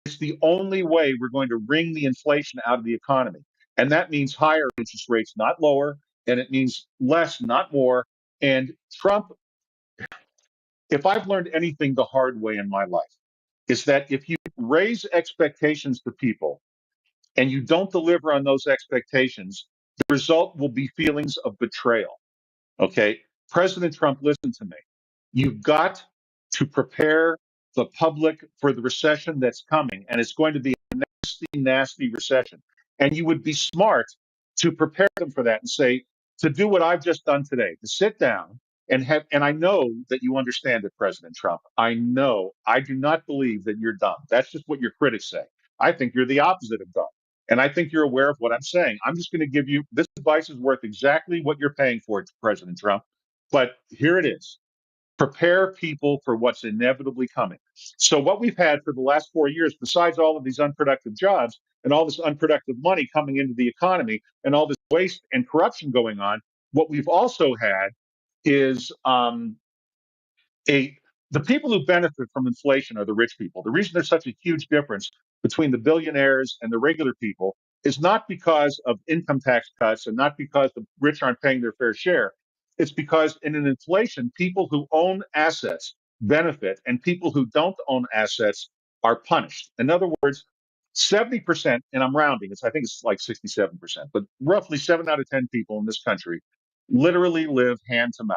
It's the only way we're going to wring the inflation out of the economy. And that means higher interest rates, not lower, and it means less, not more. And Trump, if I've learned anything the hard way in my life, is that if you raise expectations to people and you don't deliver on those expectations, the result will be feelings of betrayal. Okay. President Trump, listen to me. You've got to prepare the public for the recession that's coming, and it's going to be a nasty, nasty recession. And you would be smart to prepare them for that and say, to do what I've just done today, to sit down and I know that you understand it, President Trump. I know. I do not believe that you're dumb. That's just what your critics say. I think you're the opposite of dumb. And I think you're aware of what I'm saying. I'm just going to give you this advice is worth exactly what you're paying for it, President Trump. But here it is. Prepare people for what's inevitably coming. So what we've had for the last 4 years, besides all of these unproductive jobs and all this unproductive money coming into the economy and all this waste and corruption going on, what we've also had is a the people who benefit from inflation are the rich people. The reason there's such a huge difference between the billionaires and the regular people is not because of income tax cuts and not because the rich aren't paying their fair share. It's because in an inflation, people who own assets benefit and people who don't own assets are punished. In other words, 70%, and I'm rounding, I think it's like 67%, but roughly 7 out of 10 people in this country literally live hand to mouth.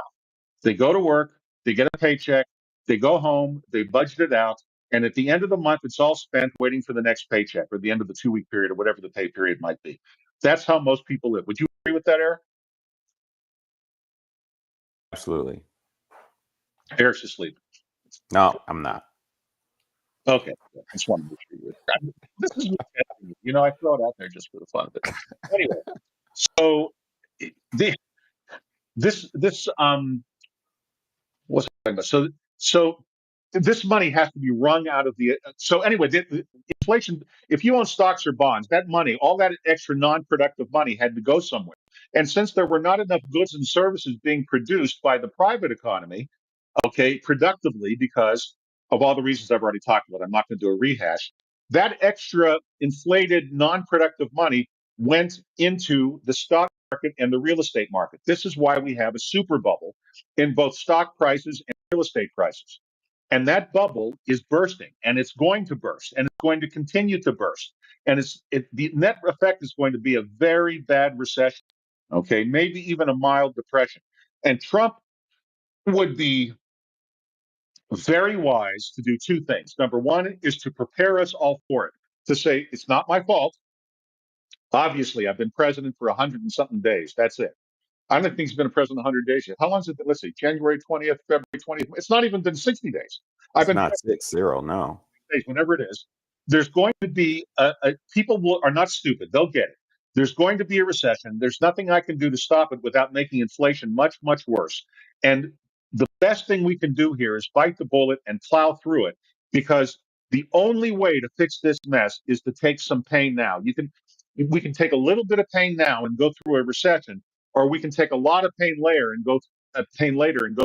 They go to work, they get a paycheck, they go home, they budget it out, and at the end of the month, it's all spent waiting for the next paycheck or the end of the 2 week period or whatever the pay period might be. That's how most people live. Would you agree with that, Eric? Absolutely. Eric's asleep. No, I'm not. Okay. I just wanted to make sure you were. This is me testing you. You know, I throw it out there just for the fun of it. Anyway, so the, this what's I talking about? So this money has to be wrung out of the. So anyway, the inflation. If you own stocks or bonds, that money, all that extra non-productive money, had to go somewhere. And since there were not enough goods and services being produced by the private economy, okay, productively, because of all the reasons I've already talked about, I'm not going to do a rehash. That extra inflated non-productive money went into the stock market and the real estate market. This is why we have a super bubble in both stock prices and real estate prices. And that bubble is bursting, and it's going to burst, and it's going to continue to burst. And the net effect is going to be a very bad recession, okay, maybe even a mild depression. And Trump would be very wise to do two things. Number one is to prepare us all for it, to say, it's not my fault. Obviously, I've been president for 100 and something days. That's it. I don't think he's been a president 100 days yet. How long has it been? Let's see, January 20th, February 20th. It's not even been 60 days. I've It's been not 6-0, no. days, whenever it is. There's going to be people are not stupid. They'll get it. There's going to be a recession. There's nothing I can do to stop it without making inflation much, much worse. And the best thing we can do here is bite the bullet and plow through it, because the only way to fix this mess is to take some pain now. We can take a little bit of pain now and go through a recession, or we can take a lot of pain later and go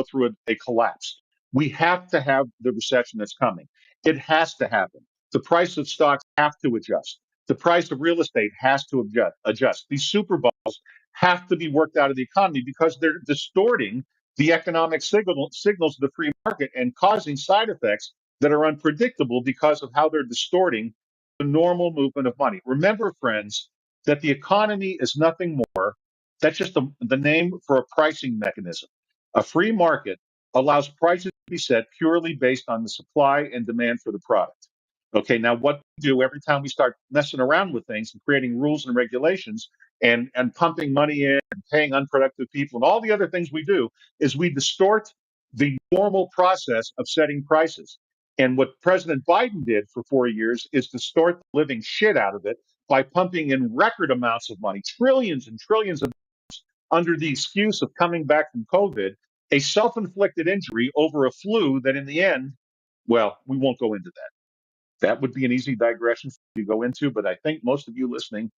through a collapse. We have to have the recession that's coming. It has to happen. The price of stocks have to adjust. The price of real estate has to adjust. These super bubbles have to be worked out of the economy because they're distorting the economic signals of the free market and causing side effects that are unpredictable because of how they're distorting the normal movement of money. Remember, friends, that the economy is nothing more. That's just the name for a pricing mechanism. A free market allows prices to be set purely based on the supply and demand for the product. Okay, now what we do every time we start messing around with things and creating rules and regulations and pumping money in and paying unproductive people and all the other things we do is we distort the normal process of setting prices. And what President Biden did for 4 years is distort the living shit out of it by pumping in record amounts of money, trillions and trillions of dollars, under the excuse of coming back from COVID, a self-inflicted injury over a flu that in the end, well, we won't go into that. That would be an easy digression for you to go into, but I think most of you listening,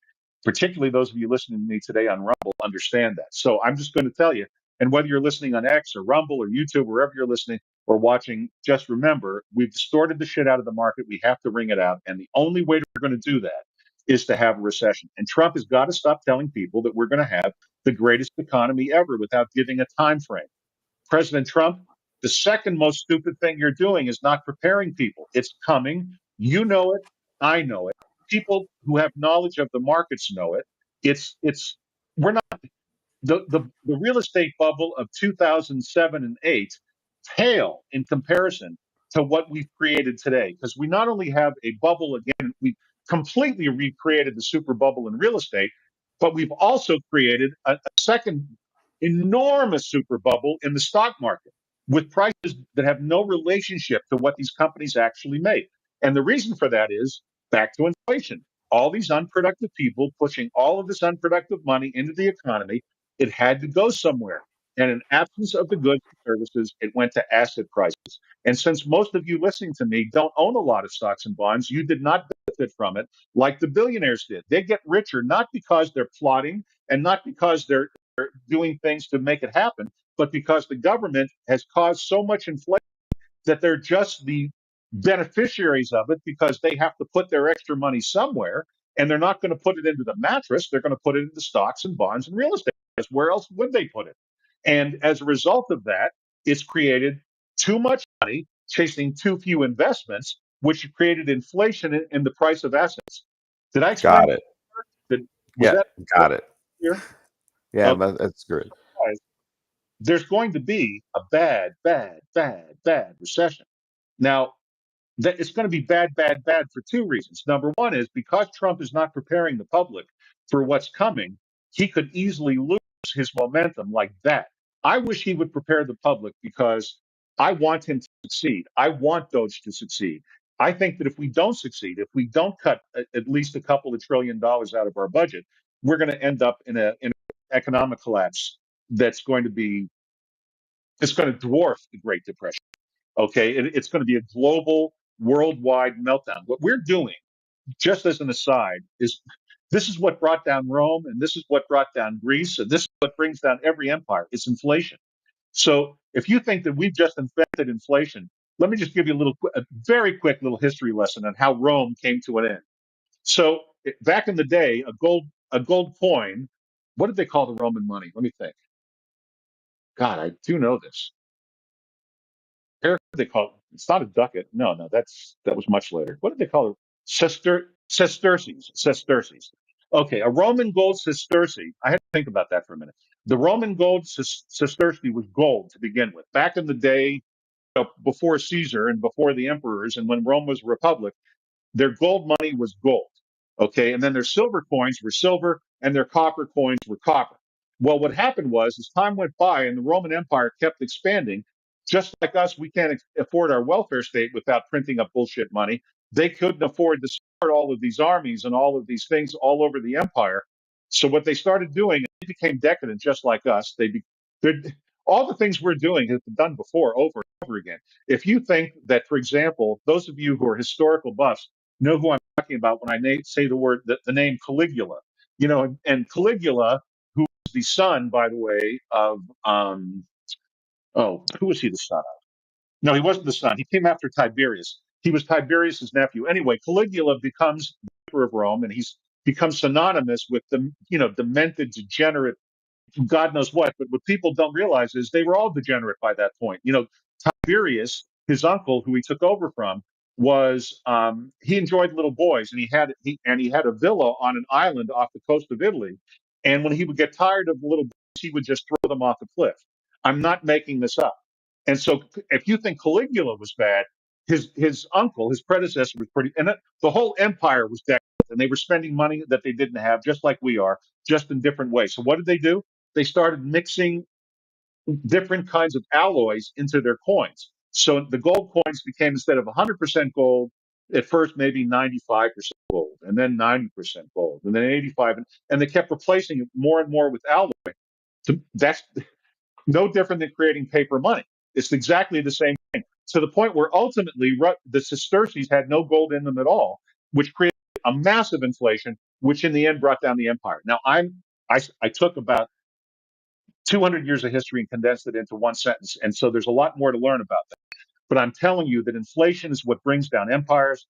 particularly those of you listening to me today on Rumble, understand that. So I'm just going to tell you, and whether you're listening on X or Rumble or YouTube, wherever you're listening or watching, just remember, we've distorted the shit out of the market. We have to wring it out. And the only way we're going to do that is to have a recession. And Trump has got to stop telling people that we're going to have the greatest economy ever without giving a time frame. President Trump, the second most stupid thing you're doing is not preparing people. It's coming. You know it. I know it. People who have knowledge of the markets know it. We're not the real estate bubble of 2007 and 8 pale in comparison to what we've created today, because we not only have a bubble again, we completely recreated the super bubble in real estate, but we've also created a second enormous super bubble in the stock market with prices that have no relationship to what these companies actually make. And the reason for that is back to inflation. All these unproductive people pushing all of this unproductive money into the economy, it had to go somewhere. And in absence of the goods and services, it went to asset prices. And since most of you listening to me don't own a lot of stocks and bonds, you did not benefit from it like the billionaires did. They get richer not because they're plotting and not because they're doing things to make it happen, but because the government has caused so much inflation that they're just the beneficiaries of it because they have to put their extra money somewhere, and they're not going to put it into the mattress. They're going to put it into stocks and bonds and real estate. Because where else would they put it? And as a result of that, it's created too much money chasing too few investments, which created inflation in the price of assets. Did I explain Got it. that? Was Yeah, that got it. clear? Yeah, Okay. that's good. There's going to be a bad recession. Now, that it's going to be bad for two reasons. Number one is because Trump is not preparing the public for what's coming, he could easily lose his momentum like that. I wish he would prepare the public because I want him to succeed. I want Doge to succeed. I think that if we don't succeed, if we don't cut at least a couple of $1 trillion out of our budget, we're going to end up in an economic collapse that's going to be, it's going to dwarf the Great Depression. Okay, it's going to be a global, worldwide meltdown. What we're doing, just as an aside, is this is what brought down Rome, and this is what brought down Greece, and this is what brings down every empire. It's inflation. So if you think that we've just invented inflation, let me just give you a very quick little history lesson on how Rome came to an end. So back in the day, a gold coin. What did they call the Roman money? Let me think. God, I do know this. Eric, what did they call it? It's not a ducat. No, that was much later. What did they call it? Sesterces. Sesterces. Okay, a Roman gold sesterce. I had to think about that for a minute. The Roman gold sesterce was gold to begin with. Back in the day, before Caesar and before the emperors, and when Rome was a republic, their gold money was gold. Okay. And then their silver coins were silver and their copper coins were copper. Well, what happened was as time went by and the Roman Empire kept expanding, just like us, we can't afford our welfare state without printing up bullshit money. They couldn't afford to support all of these armies and all of these things all over the empire. So what they started doing, they became decadent just like us. All the things we're doing have been done before over and over again. If you think that, for example, those of you who are historical buffs, know who I'm talking about when I say the name Caligula. And Caligula, who was the son, by the way, of who was he the son of? No, he wasn't the son. He came after Tiberius. He was Tiberius's nephew. Anyway, Caligula becomes the emperor of Rome, and he's become synonymous with the demented, degenerate God knows what. But what people don't realize is they were all degenerate by that point. Tiberius, his uncle, who he took over from, was he enjoyed little boys, and he had a villa on an island off the coast of Italy. And when he would get tired of the little boys, he would just throw them off a cliff. I'm not making this up. And so, if you think Caligula was bad, his uncle, his predecessor, was pretty, and the whole empire was decadent, and they were spending money that they didn't have, just like we are, just in different ways. So, what did they do? They started mixing different kinds of alloys into their coins. So the gold coins became, instead of 100% gold, at first maybe 95% gold, and then 90% gold, and then 85, and they kept replacing it more and more with alloy. That's no different than creating paper money. It's exactly the same thing, to the point where ultimately the sesterces had no gold in them at all, which created a massive inflation, which in the end brought down the empire. Now, I took about 200 years of history and condensed it into one sentence. And so there's a lot more to learn about that. But I'm telling you that inflation is what brings down empires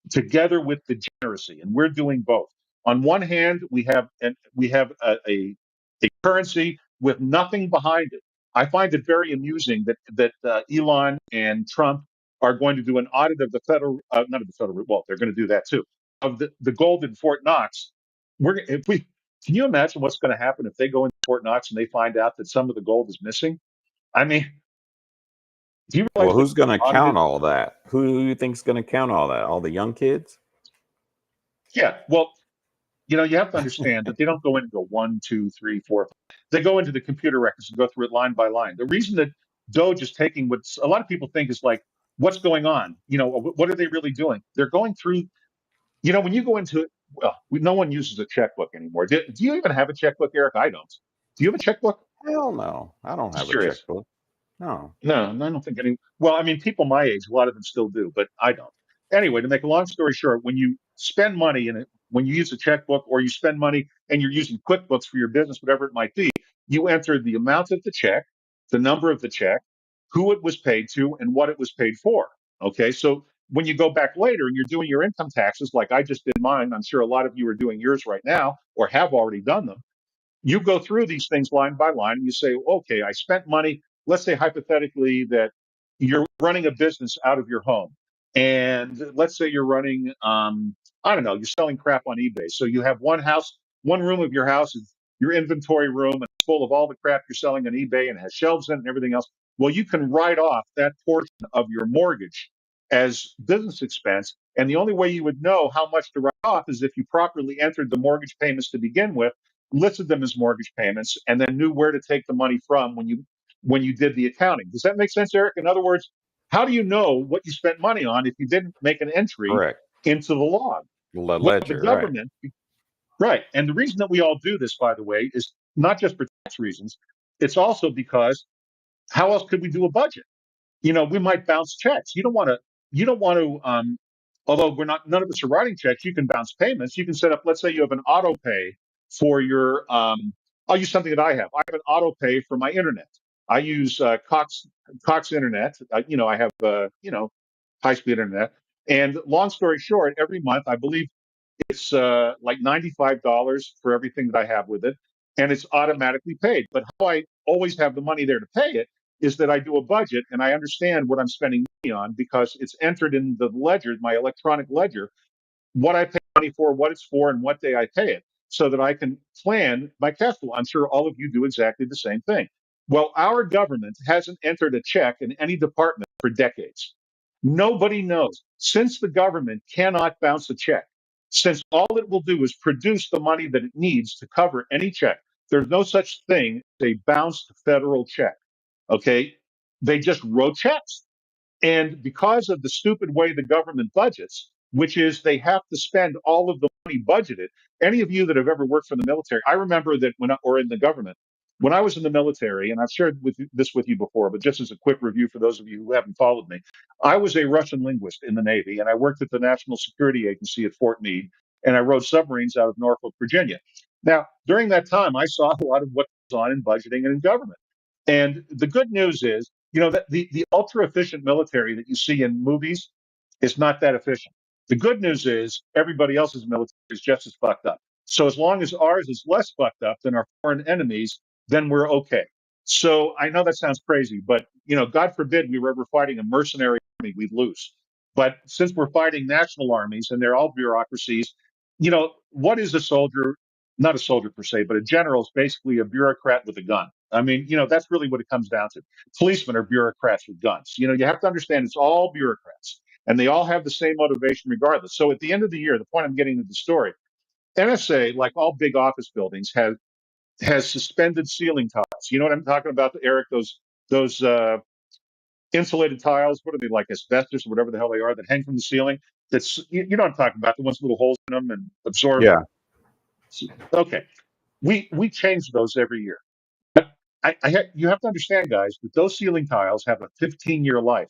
together with degeneracy. And we're doing both. On one hand, we have a currency with nothing behind it. I find it very amusing that Elon and Trump are going to do an audit of the not of the federal, well, they're going to do that too, of the gold in Fort Knox. Can you imagine what's going to happen if they go into Fort Knox and they find out that some of the gold is missing? I mean, do you Well, realize who's going to audited? count all that? Who do you think's going to count all that? All the young kids? Yeah, well, you have to understand that they don't go in and go 1, 2, 3, 4. They go into the computer records and go through it line by line. The reason that Doge is taking what a lot of people think is like, what's going on? What are they really doing? They're going through. When you go into it, well, no one uses a checkbook anymore. Do you even have a checkbook, Eric? I don't. Do you have a checkbook? Hell no. I don't have Just a curious. checkbook. No. No, I don't think any. Well, I mean, people my age, a lot of them still do, but I don't. Anyway, to make a long story short, when you spend money in it, when you use a checkbook or you spend money and you're using QuickBooks for your business, whatever it might be, you enter the amount of the check, the number of the check, who it was paid to, and what it was paid for. Okay, so when you go back later and you're doing your income taxes, like I just did mine, I'm sure a lot of you are doing yours right now or have already done them. You go through these things line by line and you say, okay, I spent money. Let's say hypothetically that you're running a business out of your home. And let's say you're running, I don't know, you're selling crap on eBay. So you have one house, one room of your house is your inventory room, and it's full of all the crap you're selling on eBay and has shelves in it and everything else. Well, you can write off that portion of your mortgage as business expense. And the only way you would know how much to write off is if you properly entered the mortgage payments to begin with, listed them as mortgage payments, and then knew where to take the money from when you did the accounting. Does that make sense, Eric? In other words, how do you know what you spent money on if you didn't make an entry Correct. into the log? The Well, the ledger, right? government, right? And the reason that we all do this, by the way, is not just for tax reasons. It's also because how else could we do a budget? We might bounce checks. You don't want to, although none of us are writing checks, you can bounce payments. You can set up, let's say you have an auto pay for your, I'll use something that I have. I have an auto pay for my internet. I use Cox Internet. I have, high speed internet. And long story short, every month, I believe it's like $95 for everything that I have with it, and it's automatically paid. But how I always have the money there to pay it is that I do a budget and I understand what I'm spending money on because it's entered in the ledger, my electronic ledger, what I pay money for, what it's for, and what day I pay it, so that I can plan my cash flow. I'm sure all of you do exactly the same thing. Well, our government hasn't entered a check in any department for decades. Nobody knows. Since the government cannot bounce a check, since all it will do is produce the money that it needs to cover any check, there's no such thing as a bounced federal check. Okay? They just wrote checks. And because of the stupid way the government budgets, which is they have to spend all of the money budgeted. Any of you that have ever worked for the military, I remember that or in the government, when I was in the military, and I've shared this with you before, but just as a quick review for those of you who haven't followed me, I was a Russian linguist in the Navy, and I worked at the National Security Agency at Fort Meade, and I rode submarines out of Norfolk, Virginia. Now, during that time, I saw a lot of what goes on in budgeting and in government. And the good news is, that the ultra efficient military that you see in movies is not that efficient. The good news is everybody else's military is just as fucked up. So as long as ours is less fucked up than our foreign enemies, then we're okay. So I know that sounds crazy, but God forbid we were ever fighting a mercenary army, we'd lose. But since we're fighting national armies and they're all bureaucracies, what is a soldier? Not a soldier per se, but a general is basically a bureaucrat with a gun. I mean, that's really what it comes down to. Policemen are bureaucrats with guns. You have to understand it's all bureaucrats and they all have the same motivation regardless. So at the end of the year, the point I'm getting to the story, NSA, like all big office buildings, has suspended ceiling tiles. You know what I'm talking about, Eric? Those insulated tiles. What are they, like asbestos or whatever the hell they are that hang from the ceiling? That's you know what I'm talking about. The ones with little holes in them and absorb. Yeah. Okay, we change those every year. You have to understand, guys, that those ceiling tiles have a 15-year life.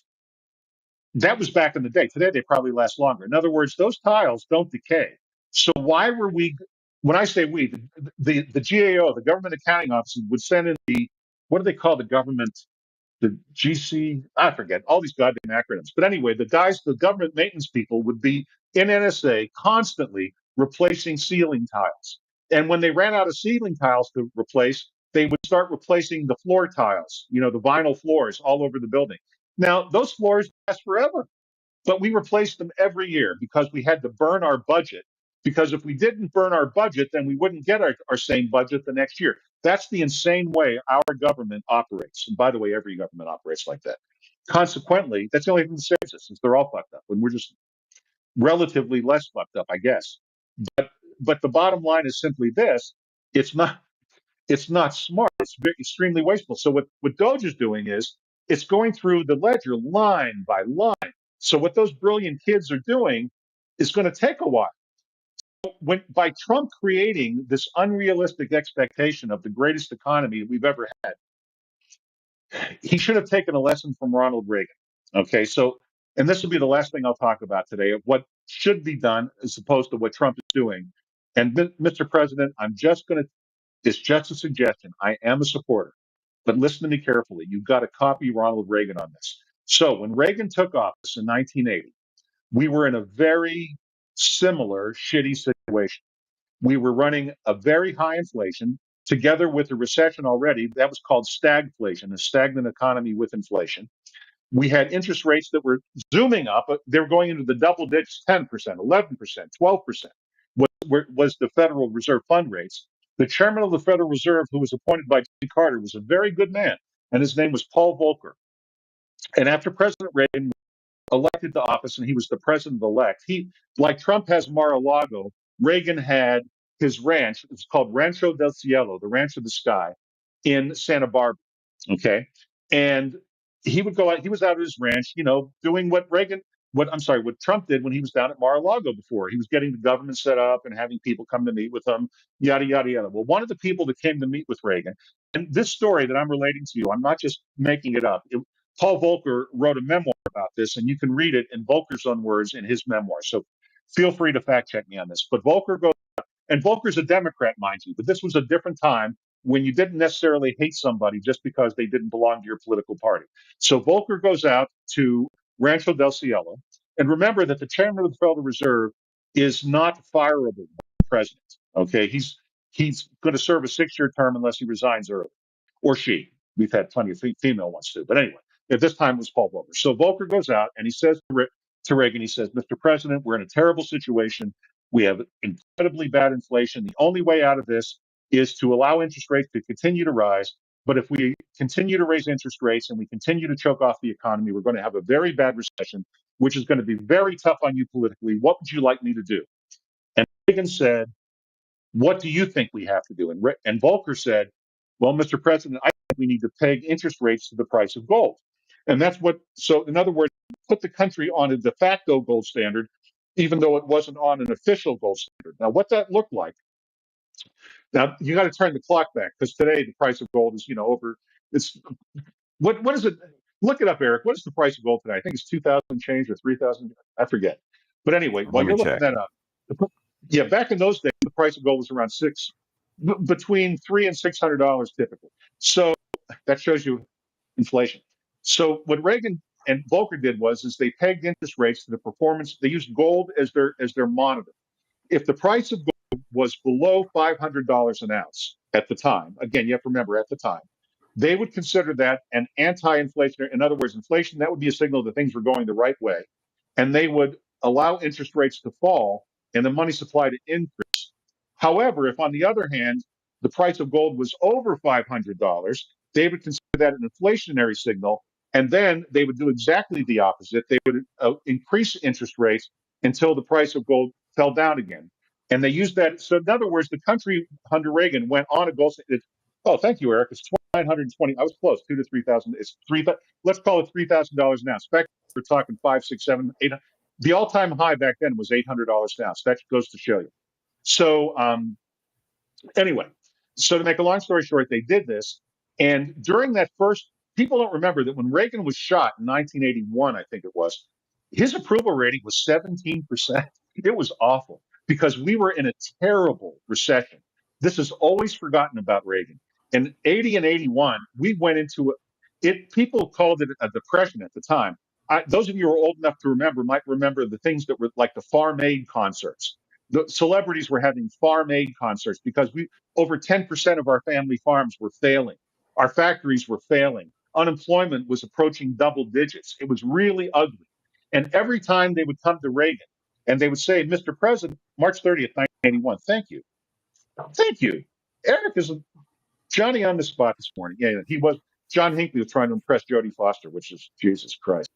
That was back in the day. Today, they probably last longer. In other words, those tiles don't decay. So why were we, when I say we, the GAO, the Government Accounting Office, would send in what do they call the government, the GC, I forget, all these goddamn acronyms. But anyway, the government maintenance people would be in NSA constantly replacing ceiling tiles. And when they ran out of ceiling tiles to replace, they would start replacing the floor tiles, the vinyl floors all over the building. Now, those floors last forever, but we replaced them every year because we had to burn our budget. Because if we didn't burn our budget, then we wouldn't get our same budget the next year. That's the insane way our government operates. And by the way, every government operates like that. Consequently, that's the only thing that saves us, is they're all fucked up. And we're just relatively less fucked up, I guess. But the bottom line is simply this: it's not smart. It's extremely wasteful. So what Doge is doing is it's going through the ledger line by line. So what those brilliant kids are doing is going to take a while. By Trump creating this unrealistic expectation of the greatest economy we've ever had, he should have taken a lesson from Ronald Reagan. Okay, so, and this will be the last thing I'll talk about today of what should be done as opposed to what Trump is doing. And Mr. President, it's just a suggestion. I am a supporter. but listen to me carefully. You've got to copy Ronald Reagan on this. So when Reagan took office in 1980, we were in a very similar shitty situation. We were running a very high inflation together with a recession already. That was called stagflation, a stagnant economy with inflation. We had interest rates that were zooming up. They were going into the double digits, 10%, 11%, 12%, was the Federal Reserve fund rates. The chairman of the Federal Reserve, who was appointed by Jimmy Carter, was a very good man, and his name was Paul Volcker. And after President Reagan elected to office and he was the president-elect, like Trump has Mar-a-Lago, Reagan had his ranch. It's called Rancho del Cielo, the Ranch of the Sky, in Santa Barbara. Okay, and he would go out. He was out at his ranch, doing what Trump did when he was down at Mar-a-Lago before. He was getting the government set up and having people come to meet with him, yada yada yada. Well, one of the people that came to meet with Reagan, and this story that I'm relating to you, I'm not just making it up. Paul Volcker wrote a memoir about this, and you can read it in Volcker's own words in his memoir. So feel free to fact check me on this. But Volcker goes, and Volcker's a Democrat, mind you, but this was a different time when you didn't necessarily hate somebody just because they didn't belong to your political party. So Volcker goes out to Rancho del Cielo, and remember that the chairman of the Federal Reserve is not fireable by the president. Okay, he's going to serve a 6-year term unless he resigns early, or she. We've had plenty of female ones too, but anyway. At this time, it was Paul Volcker. So Volcker goes out and he says to Reagan, he says, Mr. President, we're in a terrible situation. We have incredibly bad inflation. The only way out of this is to allow interest rates to continue to rise. But if we continue to raise interest rates and we continue to choke off the economy, we're going to have a very bad recession, which is going to be very tough on you politically. What would you like me to do? And Reagan said, what do you think we have to do? And Volcker said, well, Mr. President, I think we need to peg interest rates to the price of gold. And so in other words, put the country on a de facto gold standard, even though it wasn't on an official gold standard. Now, what that looked like, now you got to turn the clock back because today the price of gold is, what is it? Look it up, Eric. What is the price of gold today? I think it's 2,000 change or 3,000. I forget. But anyway, while you're looking that up, back in those days, the price of gold was around between $300 and $600 typically. So that shows you inflation. So what Reagan and Volcker did is they pegged interest rates to the performance. They used gold as their monitor. If the price of gold was below $500 an ounce at the time, again, you have to remember at the time, they would consider that an anti-inflationary. In other words, inflation, that would be a signal that things were going the right way. And they would allow interest rates to fall and the money supply to increase. However, if on the other hand, the price of gold was over $500, they would consider that an inflationary signal. And then they would do exactly the opposite. They would increase interest rates until the price of gold fell down again. And they used that. So in other words, the country under Reagan went on a gold. Oh, thank you, Eric. It's 2,920. I was close, 2,000 to 3,000. It's let's call it $3,000 an ounce. Back we're talking 5, 6, 7, 8. The all-time high back then was $800 an ounce. That goes to show you. So anyway, so to make a long story short, they did this. And during that people don't remember that when Reagan was shot in 1981, I think it was, his approval rating was 17%. It was awful because we were in a terrible recession. This is always forgotten about Reagan. In 80 and 81, we went into it. People called it a depression at the time. Those of you who are old enough to remember might remember the things that were like the Farm Aid concerts. The celebrities were having Farm Aid concerts because over 10% of our family farms were failing. Our factories were failing. Unemployment was approaching double digits. It was really ugly. And every time they would come to Reagan and they would say, Mr. President, March 30th, 1981, thank you. Thank you. Eric is Johnny on the spot this morning. Yeah, John Hinckley was trying to impress Jodie Foster, which is Jesus Christ.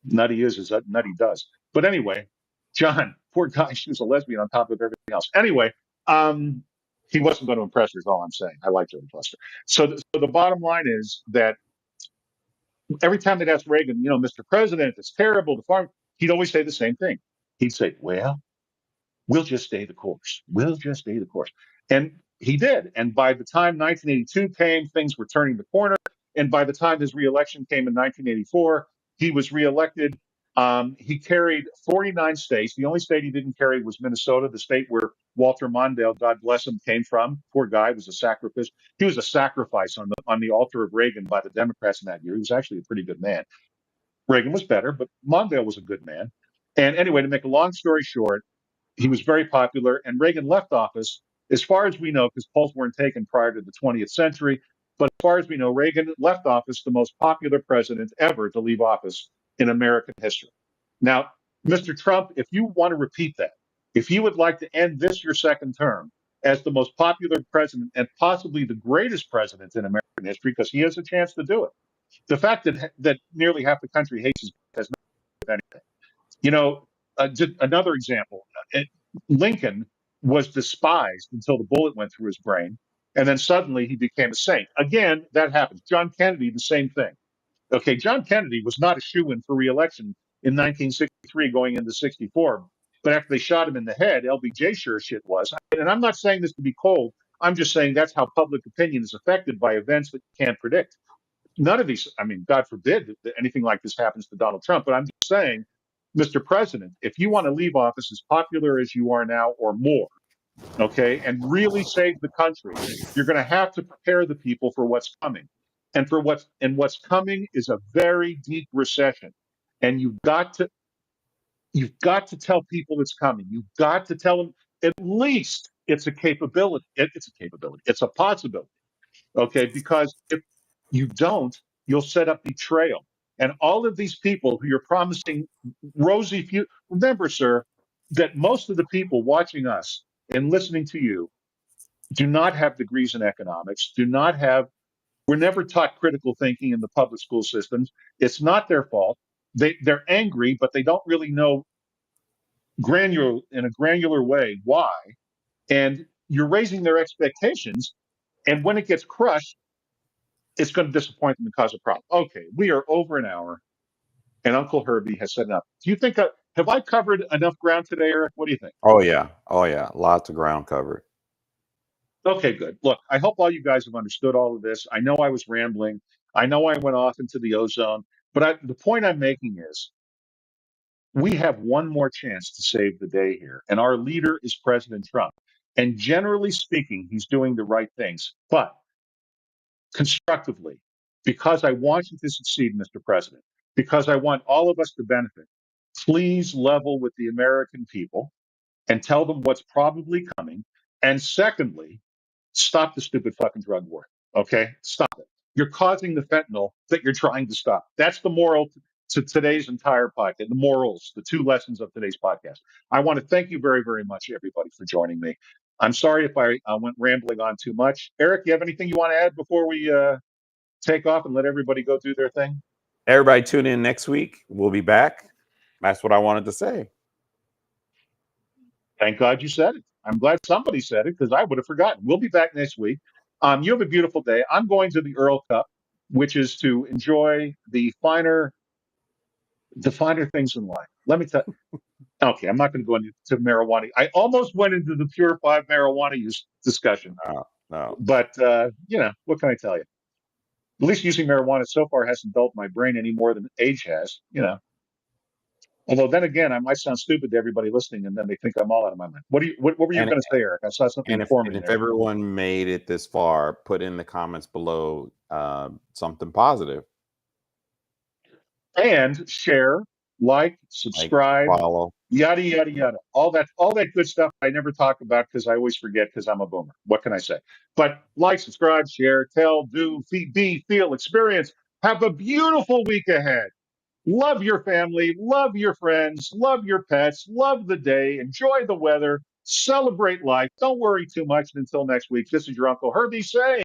Nutty is nutty does. But anyway, John, poor guy, she was a lesbian on top of everything else. Anyway, he wasn't going to impress her is all I'm saying. I like Jodie Foster. So the bottom line is that every time they'd ask Reagan, Mr. President, it's terrible, the farm, he'd always say the same thing. He'd say, well, we'll just stay the course. We'll just stay the course. And he did. And by the time 1982 came, things were turning the corner. And by the time his reelection came in 1984, he was reelected. He carried 49 states. The only state he didn't carry was Minnesota, the state where Walter Mondale, God bless him, came from. Poor guy was a sacrifice. He was a sacrifice on the altar of Reagan by the Democrats in that year. He was actually a pretty good man. Reagan was better, but Mondale was a good man. And anyway, to make a long story short, he was very popular, and Reagan left office, as far as we know, because polls weren't taken prior to the 20th century. But as far as we know, Reagan left office the most popular president ever to leave office in American history. Now, Mr. Trump, if you want to repeat that, if you would like to end this your second term as the most popular president and possibly the greatest president in American history, because he has a chance to do it, the fact that nearly half the country hates his has nothing to do with anything. You know, just another example. Lincoln was despised until the bullet went through his brain, and then suddenly he became a saint. Again, that happens. John Kennedy, the same thing. Okay, John Kennedy was not a shoo-in for re-election in 1963 going into 64, but after they shot him in the head, LBJ sure as shit was. And I'm not saying this to be cold. I'm just saying that's how public opinion is affected by events that you can't predict. None of these, I mean, God forbid that anything like this happens to Donald Trump, but I'm just saying, Mr. President, if you want to leave office as popular as you are now or more, okay, and really save the country, you're going to have to prepare the people for what's coming. And what's coming is a very deep recession. And you've got to tell people it's coming. You've got to tell them at least it's a capability. It's a capability. It's a possibility. Okay, because if you don't, you'll set up betrayal. And all of these people who you're promising rosy future. Remember, sir, that most of the people watching us and listening to you do not have degrees in economics, we're never taught critical thinking in the public school systems. It's not their fault. They're angry, but they don't really know in a granular way why. And you're raising their expectations. And when it gets crushed, it's going to disappoint them and cause a problem. Okay, we are over an hour, and Uncle Herbie has said enough. Do you think have I covered enough ground today, Eric? What do you think? Oh yeah, lots of ground covered. Okay, good. Look, I hope all you guys have understood all of this. I know I was rambling. I know I went off into the ozone, but the point I'm making is we have one more chance to save the day here, and our leader is President Trump. And generally speaking, he's doing the right things, but constructively, because I want you to succeed, Mr. President, because I want all of us to benefit, please level with the American people and tell them what's probably coming. And secondly, stop the stupid fucking drug war. Okay? Stop it. You're causing the fentanyl that you're trying to stop. That's the moral to today's entire podcast, the morals, the two lessons of today's podcast. I want to thank you very, very much, everybody, for joining me. I'm sorry if I went rambling on too much. Eric, you have anything you want to add before we take off and let everybody go do their thing? Everybody tune in next week. We'll be back. That's what I wanted to say. Thank God you said it. I'm glad somebody said it because I would have forgotten. We'll be back next week. You have a beautiful day. I'm going to the Earl Cup, which is to enjoy the finer things in life. Let me tell you. Okay, I'm not going to go into marijuana. I almost went into the Pure 5 marijuana use discussion. No. But, what can I tell you? At least using marijuana so far hasn't dulled my brain any more than age has, Although then again, I might sound stupid to everybody listening, and then they think I'm all out of my mind. What were you going to say, Eric? I saw something And informative if there. everyone made it this far, put in the comments below something positive. And share, like, subscribe, follow, yada yada yada. All that good stuff I never talk about because I always forget because I'm a boomer. What can I say? But like, subscribe, share, tell, do, be, feel, experience. Have a beautiful week ahead. Love your family, love your friends, love your pets, love the day, enjoy the weather, celebrate life. Don't worry too much. And until next week, this is your Uncle Herbie saying.